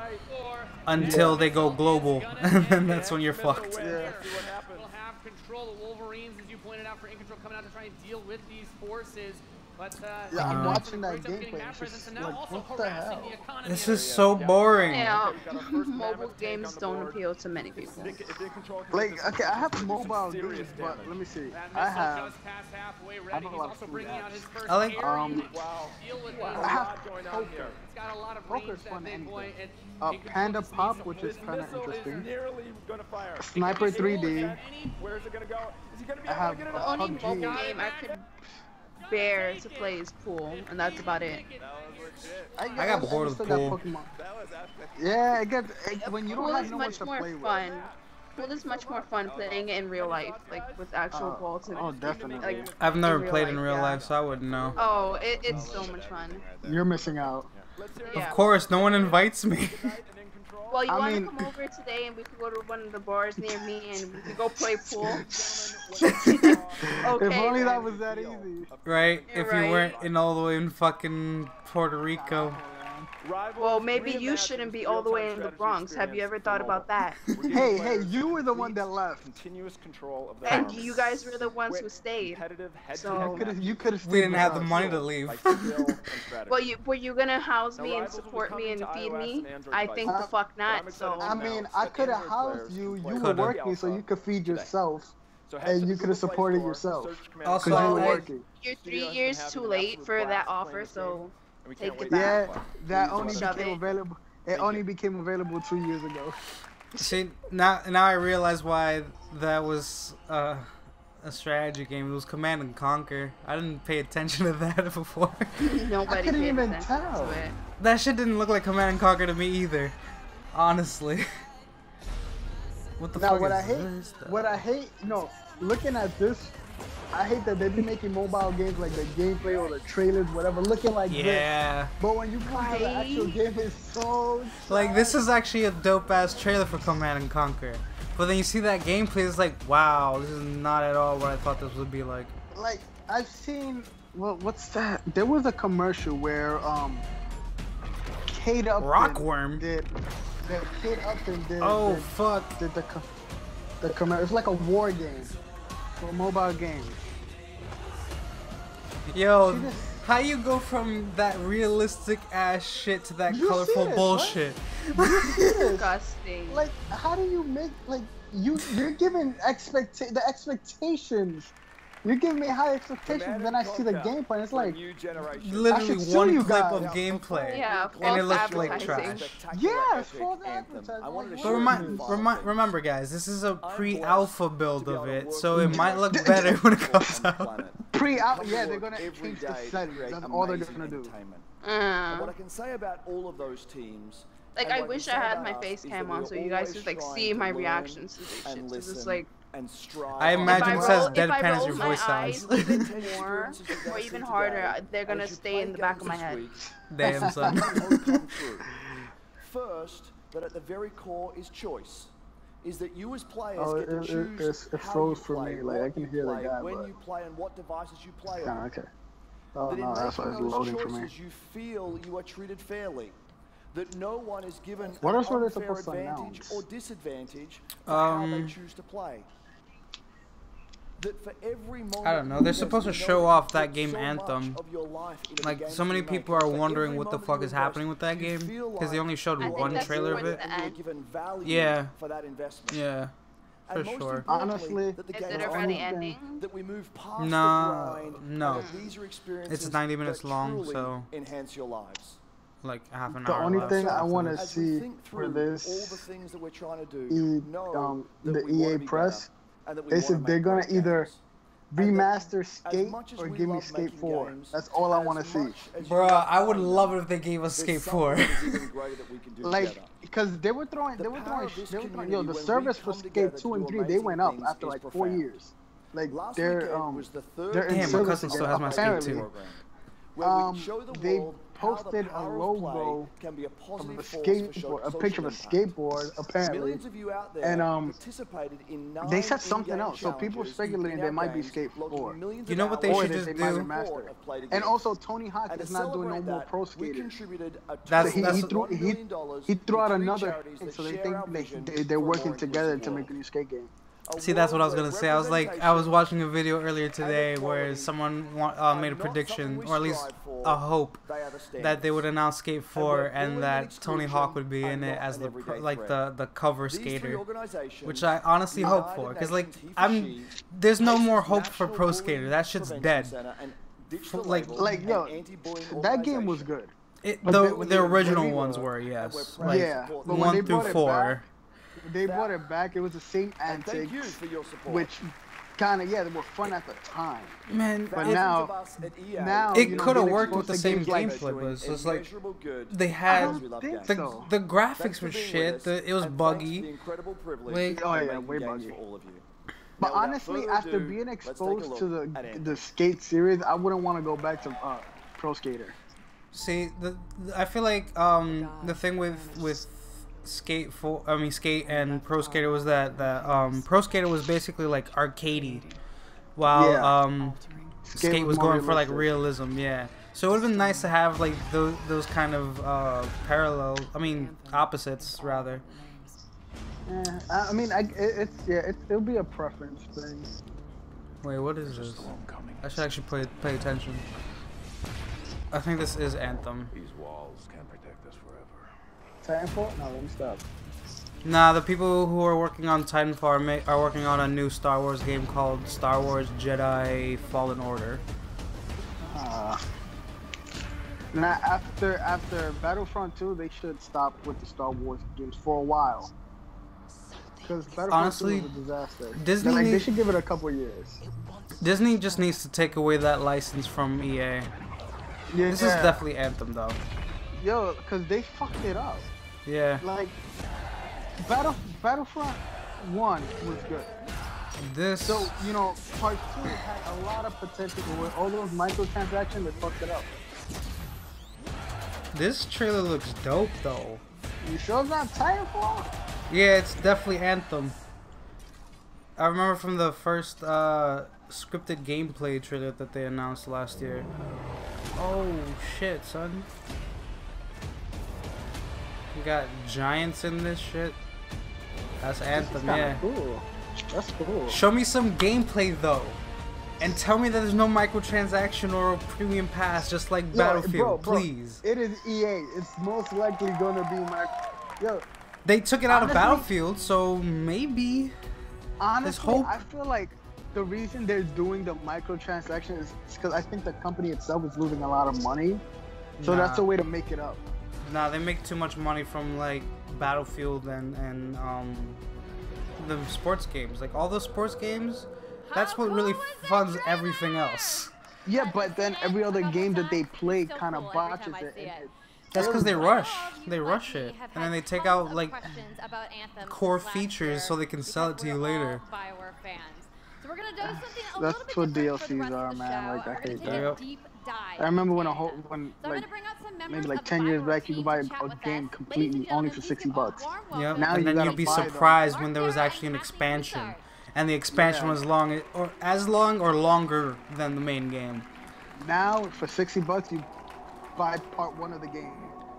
until they go global, and then that's when you're fucked. We'll have control. The Wolverines, as you pointed out, for In Control coming out to try and deal with these forces. But, yeah, I'm watching that gameplay. It's just like, what the hell? This is so boring. Yeah, mobile games don't appeal to many people. Like, okay, I have mobile games, but let me see. I have a lot of free apps. I like. I have poker. Poker's fun anyway. Panda Pop, which is kind of interesting. Sniper 3D. I have The only mobile game I could bear to play is pool, and that's about it. I got bored of pool. Yeah, when you don't Pool have is no one to much play more with. fun. Pool is much more fun playing it in real life, like with actual balls. Oh, definitely. Like, I've never played life, in real yeah. life, so I wouldn't know. Oh, it's so much fun. You're missing out. Of course, no one invites me. Well, you want to come over today and we could go to one of the bars near me and we could go play pool? If only that was that easy. Right? You're If right. you weren't in all the way in fucking Puerto Rico. Well, maybe you shouldn't be all the way in the Bronx. Have you ever thought about that? Hey, you were the one that left. Continuous control of the And you guys were the ones who stayed. So, You could have. We didn't have the money to leave. well, were you gonna house me and support me and feed me? I think the fuck not. So. I mean, I could have housed you. You were Coulda. working, so you could feed yourself, and you could have supported yourself. Also, Because you were I- working. You're 3 years too late for that offer, so take it Yeah, back. that only Shove became it. available. It only became available 2 years ago. See, now I realize why that was a strategy game. It was Command and Conquer. I didn't pay attention to that before. Nobody I couldn't paid even attention tell. to it. That shit didn't look like Command and Conquer to me either. Honestly. What the Now, fuck what is I hate, this? looking at this, I hate that they be making mobile games like the gameplay or the trailers, whatever, looking like Yeah. this. But when you come to the actual game, it's so Like, this is actually a dope-ass trailer for Command and Conquer. But then you see that gameplay, it's like, wow, this is not at all what I thought this would be like. like I've seen. Well, what's that? There was a commercial where Kate Upton Rockworm. did. Kate Upton did. Oh, did, fuck. Did the commercial? It's like a war game, for a mobile game. Yo, She just- how you go from that realistic ass shit to that You colorful see it, bullshit? Disgusting. Like, how do you make you're giving the expectations? You're giving me high expectations, then I see the gameplay, and it's like, Literally should sue one you clip guys. of gameplay, Yeah, and it false looked like advertising. trash. yeah, it's for the advertising. But remember, guys, this is a pre-alpha build of it, so it might look better when it comes out. Pre-out, yeah, they're gonna change the settings. That's all they're gonna do. And what I can say about all of those teams. Like, and I what wish can I say had about my us face is cam that on we're so you guys always could like trying see to my learn reactions to this shit. and 'Cause it's listen like, and strive. I imagine it says if I deadpan as roll your my voice eyes sounds. a bit more or even harder, they're gonna stay in the back of my head. Damn, son. First, that at the very core is choice. Is that you as players get to choose it how froze you for play, me. Like I can hear the guy, when but you play, and what devices you play on. okay. Oh That no, in that's why it's making those loading for me. choices, you feel you are treated fairly. That no one is given What an else are they unfair supposed to advantage announce? or disadvantage for how they choose to play. That for every moment I don't know. They're supposed to show off that game Anthem. Like, so many people are wondering what the fuck is happening with that game because they only showed one trailer of it. Yeah. Yeah. For sure. Honestly, is it already ending? That we move past no. It's 90 minutes long, so enhance your lives. Like half an the hour. only thing I want to As we see think for through this all the things that we're trying to do, the EA press, they said they're gonna either remaster Skate or give me Skate 4. That's all I want to see. Bruh, I would love it if they gave us Skate 4. Like, because they were throwing, yo, the service for Skate 2 and 3, they went up after like 4 years. Like, they're Damn, my cousin still has my Skate 2. They posted a logo of a skateboard, a picture of a skateboard, apparently, and they said something else. So people speculating there might be Skate 4. You know what they should just do? And also, Tony Hawk is not doing no more Pro Skater. He threw out another, so they think they're working together to make a new skate game. See, that's what I was gonna say. I was watching a video earlier today where someone made a prediction, or at least a hope, that they would announce Skate 4 and that Tony Hawk would be in it as the cover skater, which I honestly hope for, because like there's no more hope for Pro Skater. That shit's dead. Like yo, that game was good. The original ones were, yes. Like, yeah, but 1 through 4. They brought it back. It was the same antics, which kind of, they were fun at the time. Man, but now it could have worked with the same gameplay, but it's just like they had the graphics were shit. It was buggy. Like, oh yeah, way buggy. But honestly, after being exposed to the Skate series, I wouldn't want to go back to Pro Skater. See, I feel like the thing with Skate and Pro Skater was that Pro Skater was basically like arcadey, while Skate was going for like realism. Yeah, so it would have been nice to have like those kind of opposites rather. Yeah, I mean, it'll be a preference thing. Wait, what is this? I should actually pay attention. I think this is Anthem. These walls can't protect us forever. Titanfall? No, let me stop. Nah, the people who are working on Titanfall are working on a new Star Wars game called Star Wars Jedi Fallen Order. Now, after Battlefront 2, they should stop with the Star Wars games for a while. Because Battlefront 2 was a disaster. They should give it a couple years. Disney just needs to take away that license from EA. Yeah, this is definitely Anthem, though. Yo, because they fucked it up. Yeah. Like, Battlefront 1 was good. So, you know, Part 2 had a lot of potential, but with all those microtransactions, they fucked it up. This trailer looks dope, though. You sure it's not Titanfall? Yeah, it's definitely Anthem. I remember from the first scripted gameplay trailer that they announced last year. Oh shit, son. You got giants in this shit. That's Anthem, yeah. Cool. That's cool. Show me some gameplay though. And tell me that there's no microtransaction or a premium pass just like Battlefield, please. It is EA. It's most likely gonna be They took it out of Battlefield, so maybe. Honestly, I feel like the reason they're doing the microtransaction is because I think the company itself is losing a lot of money. So that's a way to make it up. Nah, they make too much money from like Battlefield and the sports games. Like all those sports games, that's what really funds everything else. Yeah, but then every other game that they play kind of botches it. That's because they rush. They rush it, and then they take out like core features so they can sell it to you later. BioWare fans. So we're gonna do something a That's little bit what DLCs are, man. Like I hate that. a deep dive. I remember when like maybe like 10 years back, you could buy a game completely only for $60. Yep. Now and then you'd be surprised when there was actually an expansion, and the expansion was as long or longer than the main game. Now for $60, you buy part 1 of the game.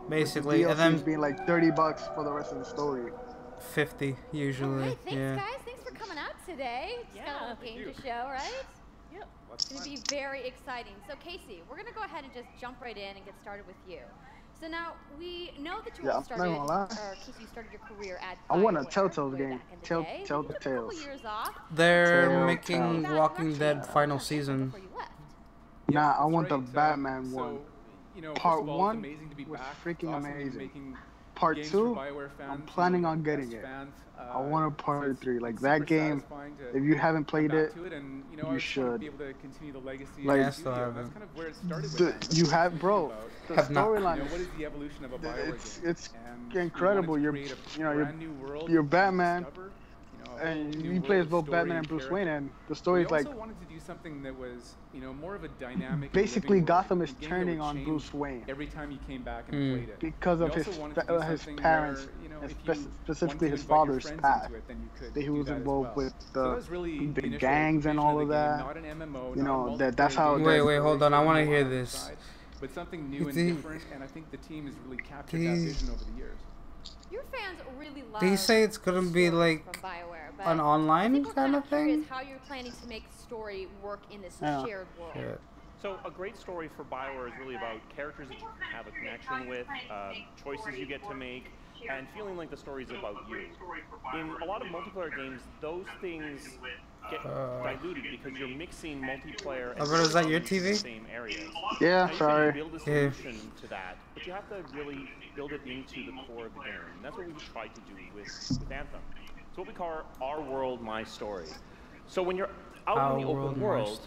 Basically, the and then being like $30 for the rest of the story. 50 usually. Alright, thanks yeah. guys. Thanks for coming out today. It's got a little game to show, right? Yep. It's going to be very exciting. So Casey, we're going to go ahead and just jump right in and get started with you. So now we know that you all started, or Casey, you started your career at I want a Telltale game. Telltales. They're making Walking Dead final season. Nah, I want the Batman one. You know, Part all, 1 was freaking awesome amazing. Part 2, I'm planning on getting it. I want a part 3. Like that game, if you haven't played it, you should. Like, you have, bro. The storyline. What is the evolution of a BioWare game? It's incredible. You're Batman, and you play as both Batman and Bruce Wayne, and the story is like. We also wanted to do something that was, more of a dynamic. Basically, Gotham is turning on Bruce Wayne every time you came back and played it because of his parents, specifically his father's past. That he was involved with the gangs and all of that. That's how. Wait, hold on. I want to hear this. But something new and different, and I think the team has really captured that vision over the years. Your fans really love. Did you say it's gonna be like an online kind of thing? How you're planning to make story work in this shared world? Yeah. So a great story for BioWare is really about characters that you have a connection with, choices you get to make, and feeling like the story's about you. In a lot of multiplayer games, those things get diluted because you're mixing multiplayer and is that your TV? Same areas. Yeah, sorry. You build a solution to that, but you have to really build it into the core of the game. And that's what we've tried to do with Anthem. It's what we call our world, my story. So when you're out in the open world,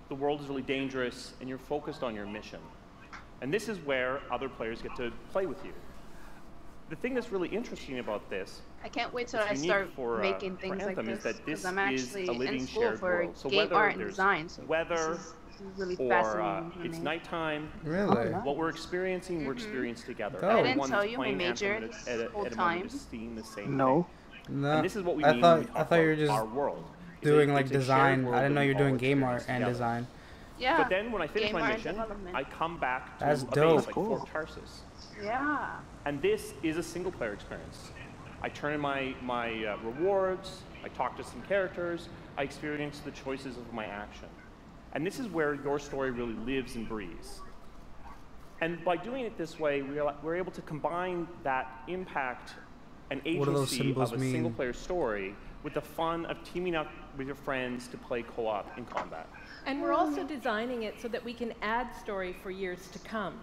the world is really dangerous and you're focused on your mission. And this is where other players get to play with you. The thing that's really interesting about this, I can't wait till I start making things like this, because I'm actually in school for game art and design, so this is really fascinating it's nighttime. Really? What we're experiencing, we're experiencing together. I didn't tell you my major this whole time. No. And this is what we mean I thought you were just our world. doing like design. I didn't know you were doing game art and design. Yeah. But then when I finish my mission, I come back to That's a dope. base like Fort Tarsus. Yeah. And this is a single player experience. I turn in my rewards, I talk to some characters, I experience the choices of my action. And this is where your story really lives and breathes. And by doing it this way, we're able to combine that impact and agency of a single player story with the fun of teaming up with your friends to play co-op in combat. And we're also designing it so that we can add story for years to come.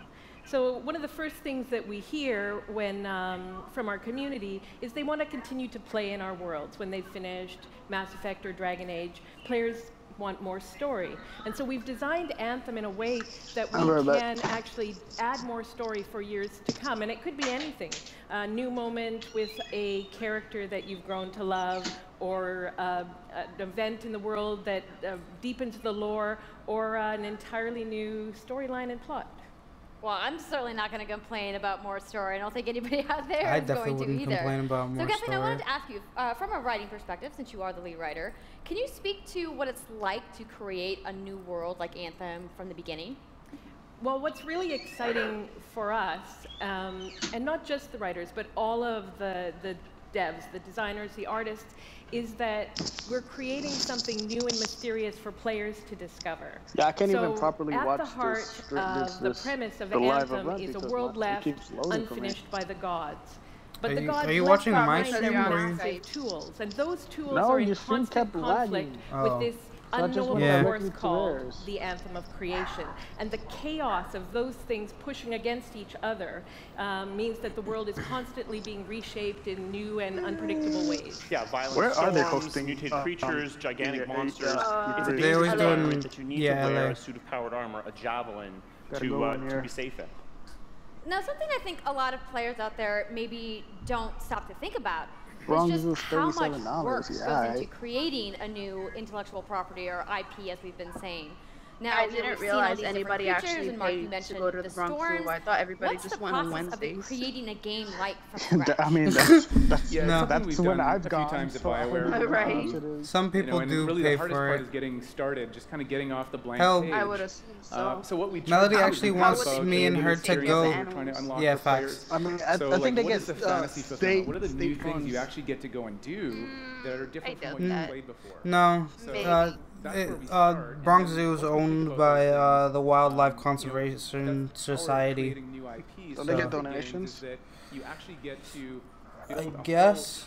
So one of the first things that we hear when, from our community is they want to continue to play in our worlds. When they've finished Mass Effect or Dragon Age, players want more story. And so we've designed Anthem in a way that we can actually add more story for years to come. And it could be anything. A new moment with a character that you've grown to love, or an event in the world that deepens the lore, or an entirely new storyline and plot. Well, I'm certainly not going to complain about more story. I don't think anybody out there I is going to either. definitely wouldn't complain about more story. So, Kathleen, I wanted to ask you, from a writing perspective, since you are the lead writer, can you speak to what it's like to create a new world like Anthem from the beginning? Well, what's really exciting for us, and not just the writers, but all of the devs, the designers, the artists, is that we're creating something new and mysterious for players to discover. Yeah, I can't even properly watch the heart of the premise of Anthem is a world left unfinished by the gods. But the gods are you watching my stream or tools, and those tools are in constant conflict with this unknowable force called the Anthem of Creation. And the chaos of those things pushing against each other means that the world is constantly being reshaped in new and unpredictable ways. Yeah, violent storms, mutated creatures, gigantic monsters. It's a dangerous environment that you need to wear a suit of powered armor, a javelin, to be safe in. Now, something I think a lot of players out there maybe don't stop to think about Bronze is is just how much $37, work yeah, goes into creating a new intellectual property or IP, as we've been saying. Now, I didn't realize anybody actually paid to go to the Bronx Zoo. I thought everybody just went on Wednesdays. What's the process of creating a game like from scratch? I mean, that's yeah, that's when I've gone a few times at so BioWare. Right. Some people and do really pay the hardest for part it. is getting started, just kind of getting off the blank Hell, page. I would assume so. So what we Melody tried to actually do wants about me and her to experience go. we're trying to unlock Yeah, for facts. players. I mean, So, I think they what get is the fantasy fulfillment? What are the new state things funds. you actually get to go and do that are different from what you played before? No, So Bronx Zoo is owned by the Wildlife Conservation Society. So they get donations. You actually get to I guess,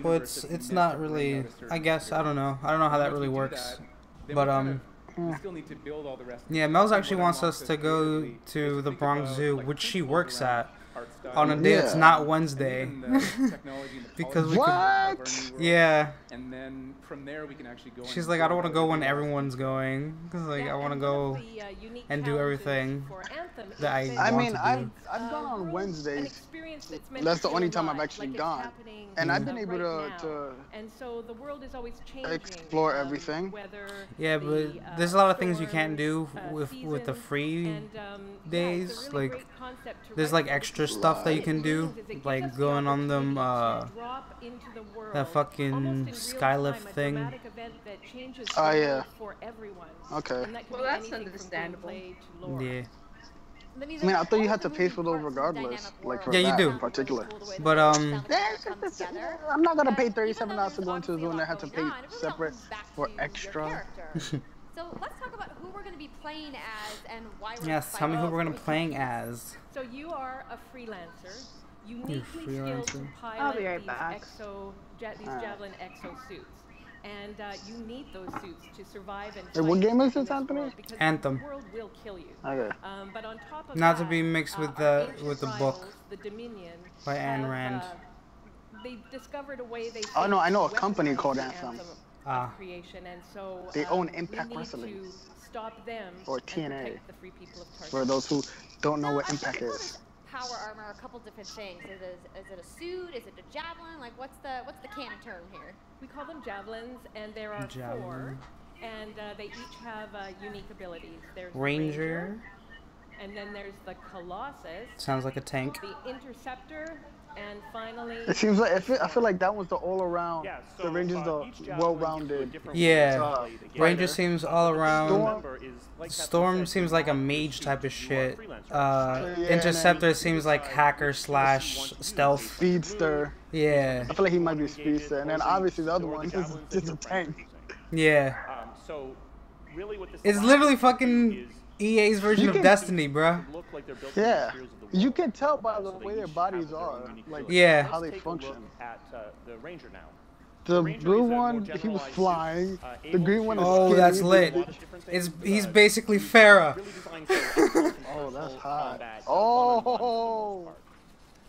but it's not really. I guess I don't know. I don't know how that really works, but we still need to build all the rest. Yeah, Mel's actually wants us to go to the Bronx Zoo, which she works at, on a day it's not Wednesday. Because we could, yeah. And then from there we can actually go. She's like, I don't want to go when everyone's going, because like I want to go and do everything that I want mean, to do. I've gone on Wednesdays. That's the only time I've actually gone, and I've been able to and so the world is always changing, explore everything. Yeah, but there's a lot of things you can't do with the free days. Like there's like extra stuff that you can do, like going on them that fucking skylift thing. Oh yeah. Okay. Well, that's understandable. Yeah. I mean, I thought you had to pay for those regardless, like for Yeah, you that do. in particular. But I'm not gonna pay $37 to go into the zoo and I have to pay separate for extra. So let's talk about who we're going to be playing as and why we're Yes, tell me who we're gonna be playing as. So you are a freelancer, uniquely skilled to I'll be right pilot back. these Javelin exo suits. And you need those suits to survive and Hey, what game is this, Anthony? Anthem. The world will kill you. Okay. But on top of Not that, to be mixed with our the book the Dominion, by Ayn have, Rand. They discovered a way they Oh no, I know a weaponize company called the Anthem. creation, and so They own we Impact need Wrestling. to stop them Or and TNA. protect the free people of Tartarus. For those who don't know what Impact is. Power armor are a couple different things. Is it a suit? Is it a javelin? Like what's the canon term here? We call them javelins, and there are Javelin. 4, and they each have unique abilities. There's the Ranger. and then there's the Colossus. Sounds like a tank. The Interceptor, and finally. It seems like I feel like that was the all-around. Yeah, so, the Ranger's the well-rounded. Yeah, Ranger fighter. seems all around. Storm, Storm seems like a mage type of shit. Interceptor seems like hacker / stealth. Speedster. Yeah. I feel like he might be a speedster, and then obviously the other one is just a tank. Yeah. So really what this It's literally fucking EA's version of Destiny, bruh. Yeah. You can tell by the way their bodies are, like Yeah. how they function. At the Ranger now. The blue one, he was flying. The green one is Oh, skinny. that's lit. He's basically Farah. Oh, that's hot. Oh.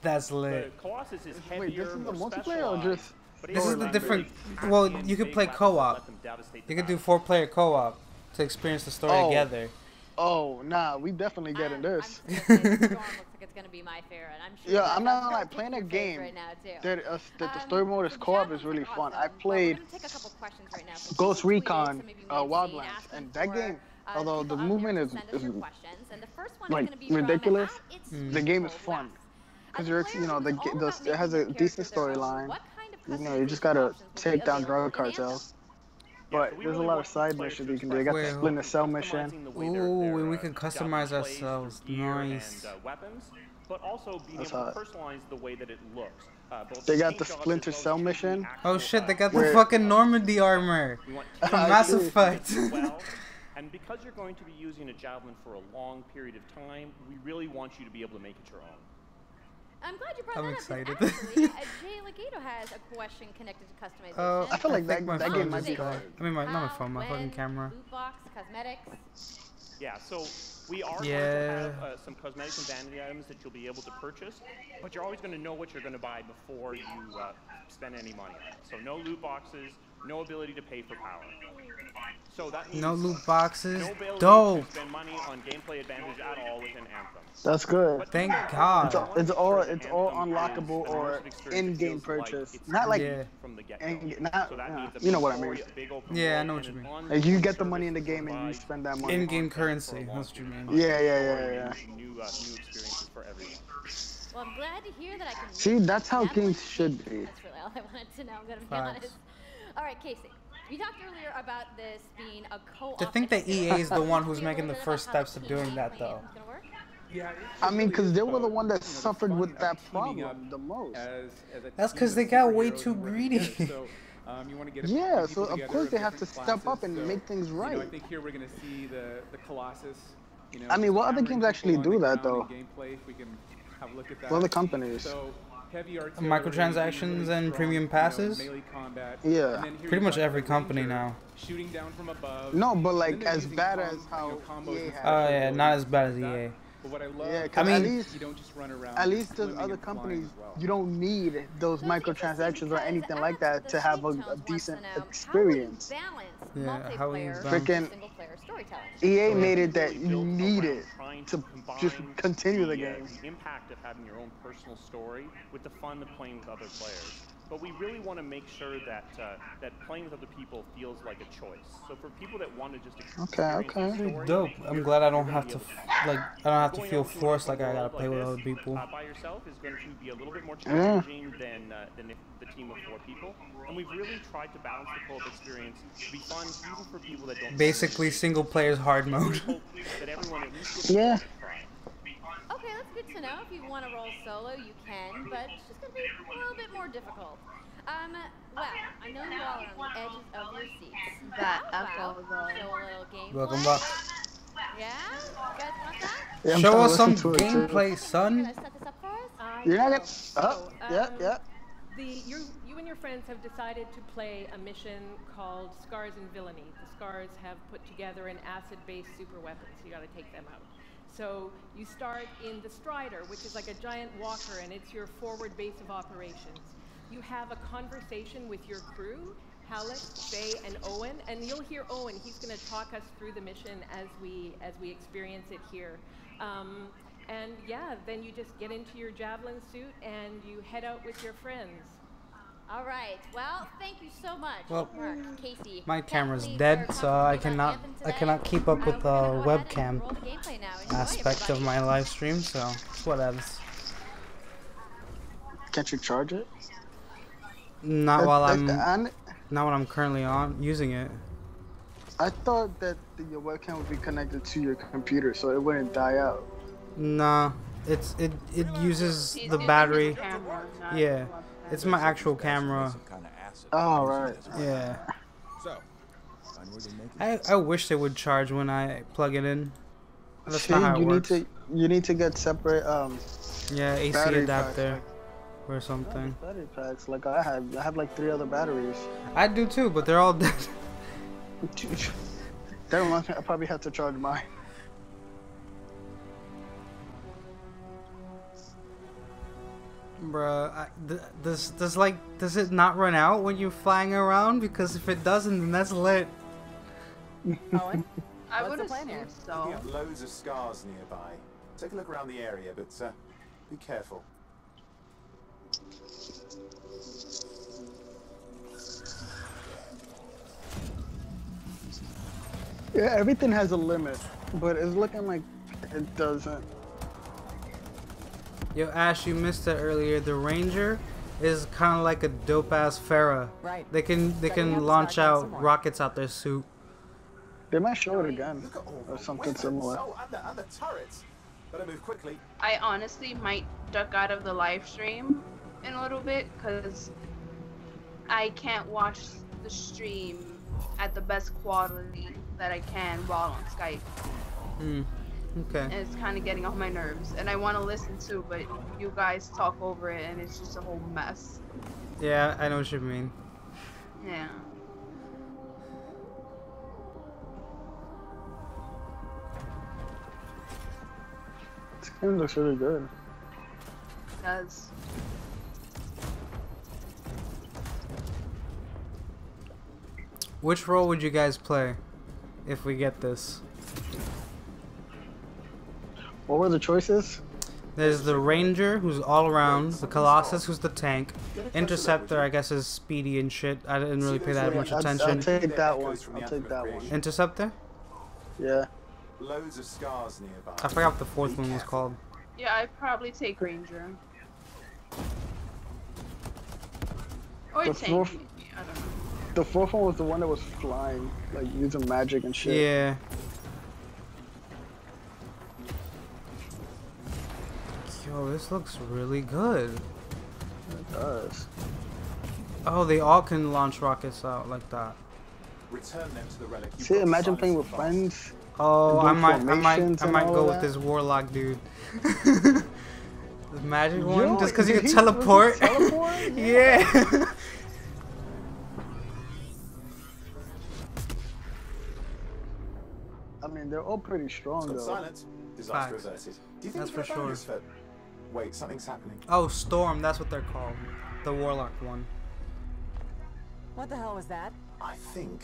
That's lit. Colossus is heavier, Wait, this is the more multiplayer or just? This is the different. Well, you could play co-op. You could do 4-player co-op to experience the story Oh. together. Oh, nah, we definitely getting this. Storm looks like it's gonna be my favorite. I'm sure. Yeah, that I'm not that's gonna lie, playing a game right now too. that the story mode is co-op is really fun. I played Ghost Recon Wildlands, and that game, although the movement is like ridiculous, the game is fun. Cause you're, you know, it has a decent storyline. You know, you just gotta take down drug cartels. But there's a lot of side missions you can do. You got the Splinter Cell mission. Ooh, and we can customize ourselves. Nice. Weapons, but also being That's able hot. to personalize the way that it looks. Both They got the paint jobs Splinter as well Cell as mission. Oh shit, they got the Where- fucking Normandy armor from Mass Effect. well. And because you're going to be using a javelin for a long period of time, we really want you to be able to make it your own. I'm glad you brought I'm that excited. up. 'Cause Actually, Jay Legato has a question connected to customization. I feel like think my that phone game might just be died. hard. I mean, not my phone, my fucking camera. Loot box, cosmetics. Yeah, so we are Yeah. going to have some cosmetics and vanity items that you'll be able to purchase, but you're always going to know what you're going to buy before you spend any money on it. So no loot boxes, no ability to pay for power. So that means no loot boxes. No ability Dope. to spend money on gameplay advantage at all within Anthem. That's good. Thank God. It's all unlockable or in-game purchase. Not like from the get-go. You know what I mean. Yeah, I know what you mean. Like you get the money in the game and you spend that money. In-game currency. That's what you mean. Yeah. New experiences for everyone. Well, I'm glad to hear that I can. See, that's how games should be. That's really all I wanted to know. I'm gonna be honest. All right, Casey. You talked earlier about this being a co-op. To think that EA is the one who's making the first steps of doing that, though. Yeah, I mean, because they were the one that suffered with that problem the most. That's because they got way too greedy. Yeah, so of course they have to step up and make things right. I think here we're going to see the Colossus. I mean, what other games actually do that, though? We can have a look at that. What other companies? Microtransactions and premium passes? Yeah. Pretty much every company now. Shooting down from above. No, but like as bad as how EA has. Oh yeah, not as bad as EA. But what I love, yeah, I mean, at least you don't just run around. At least there's other companies you don't need those microtransactions or anything like that to have a decent experience. Yeah, how are you freaking EA made it that you need it to just continue the game. The impact of having your own personal story with the fun of playing with other players. But we really want to make sure that that playing with other people feels like a choice. So for people that want to just experience the story, dope. I'm glad I don't have to feel forced like I gotta play with other people. By yourself is going to be a little bit more challenging than the team of 4 people. And we've really tried to balance the co-op experience to be fun even for people that don't. Basically, single player's hard mode. Yeah. Okay, that's good to know. If you want to roll solo, you can, but it's just going to be a little bit more difficult. Well, I know you all are on the edges of your seats. That show a little game. Welcome back. Yeah? You guys want that? Yeah, show us some gameplay, son. Set this up for us? You're not gonna. Yeah. You and your friends have decided to play a mission called Scars and Villainy. The Scars have put together an acid-based super weapon, so you got to take them out. So you start in the Strider, which is like a giant walker, and it's your forward base of operations. You have a conversation with your crew, Halleck, Faye, and Owen, and you'll hear Owen. He's going to talk us through the mission as we experience it here. And yeah, then you just get into your Javelin suit and you head out with your friends. All right. Well, thank you so much, Well, Mark, Casey. my camera's dead, so I cannot keep up with the webcam aspect of my live stream. So whatever. Can't you charge it? Not while I'm currently using it. I thought that your webcam would be connected to your computer, so it wouldn't die out. Nah, it uses the battery. Yeah, it's my actual camera. Oh right. Yeah. I wish they would charge when I plug it in. That's not how it works. You need to get separate yeah, AC adapter or something. Battery packs, like I have like 3 other batteries. I do too, but they're all dead. That reminds me, I probably have to charge mine. Bruh, does it not run out when you're flying around? Because if it doesn't, then that's lit. Owen? I would assume so. We have loads of scars nearby. Take a look around the area, but be careful. Yeah, everything has a limit, but it's looking like it doesn't. Yo, Ash, you missed it earlier. The Ranger is kind of like a dope-ass Farah. Right. They can launch out rockets out their suit. They might show it again, or something similar. Oh, and the turrets. Better move quickly. I honestly might duck out of the live stream in a little bit because I can't watch the stream at the best quality that I can while on Skype. Okay. And it's kind of getting on my nerves, and I want to listen too, but you guys talk over it, and it's just a whole mess. Yeah, I know what you mean. Yeah. This game looks really good. It does. Which role would you guys play if we get this? What were the choices? There's the Ranger, who's all around. The Colossus, who's the tank. Interceptor, I guess, is speedy and shit. I didn't really pay that much attention. I'll take that one. I'll take that one. Interceptor? Yeah. Loads of scars nearby. I forgot what the fourth one was called. Yeah, I'd probably take Ranger. Or The tank, fourth- maybe. I don't know. The fourth one was the one that was flying, like using magic and shit. Yeah. Yo, this looks really good. It does. Oh, they all can launch rockets out like that. Return them to the relic. You've See, got imagine silence playing with and friends. Oh, and I doing might formations and go all with that. this warlock dude. The magic one, Yo, just because you did can he- teleport. was he teleporting? Yeah. I mean, they're all pretty strong Got though. silence. Disaster Facts. averted. Do you think That's we can for abandon sure. this for- Wait, something's happening. Oh, Storm, that's what they're called. The warlock one. What the hell was that? I think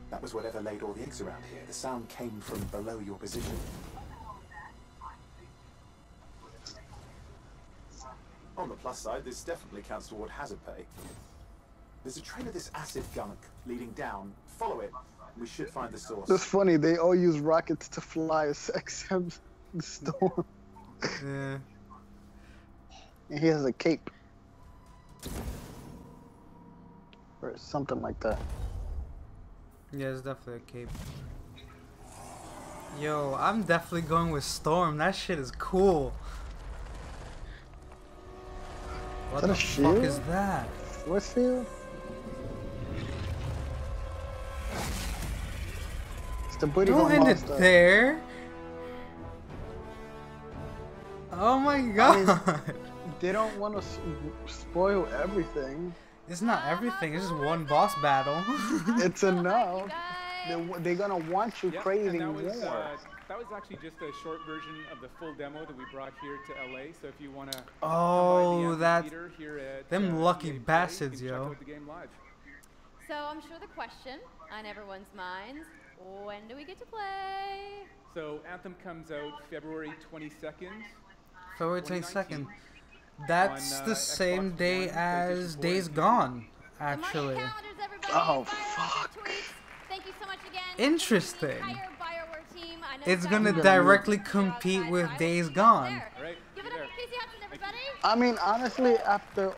that was whatever laid all the eggs around here. The sound came from below your position. On the plus side, this definitely counts toward hazard pay. There's a trail of this acid gunk leading down. Follow it. We should find the source. It's funny, they all use rockets to fly except the Storm. Yeah. And he has a cape. Or something like that. Yeah, it's definitely a cape. Yo, I'm definitely going with Storm. That shit is cool. What Is that the a fuck shield? is that? Force field? It's the booty Don't hole end it monster. there. Oh my god. They don't want to spoil everything. It's not everything. It's just one boss battle. It's enough. They're gonna want you Yep, craving and more. that was actually just a short version of the full demo that we brought here to LA. So if you want to Oh, that. here at Them lucky EA Play, bastards, you can check yo. out the game live. So I'm sure the question on everyone's minds, when do we get to play? So Anthem comes out February 22nd. February 22nd. That's on, the same Xbox day One, as PlayStation 4, Days and Gone, actually. Oh, fuck. Thank you so much again. Interesting. BioWare team. I know It's that gonna was directly on your compete side, with so I Days will Gone. there. Give it up for Casey Hudson, everybody. I mean, honestly, after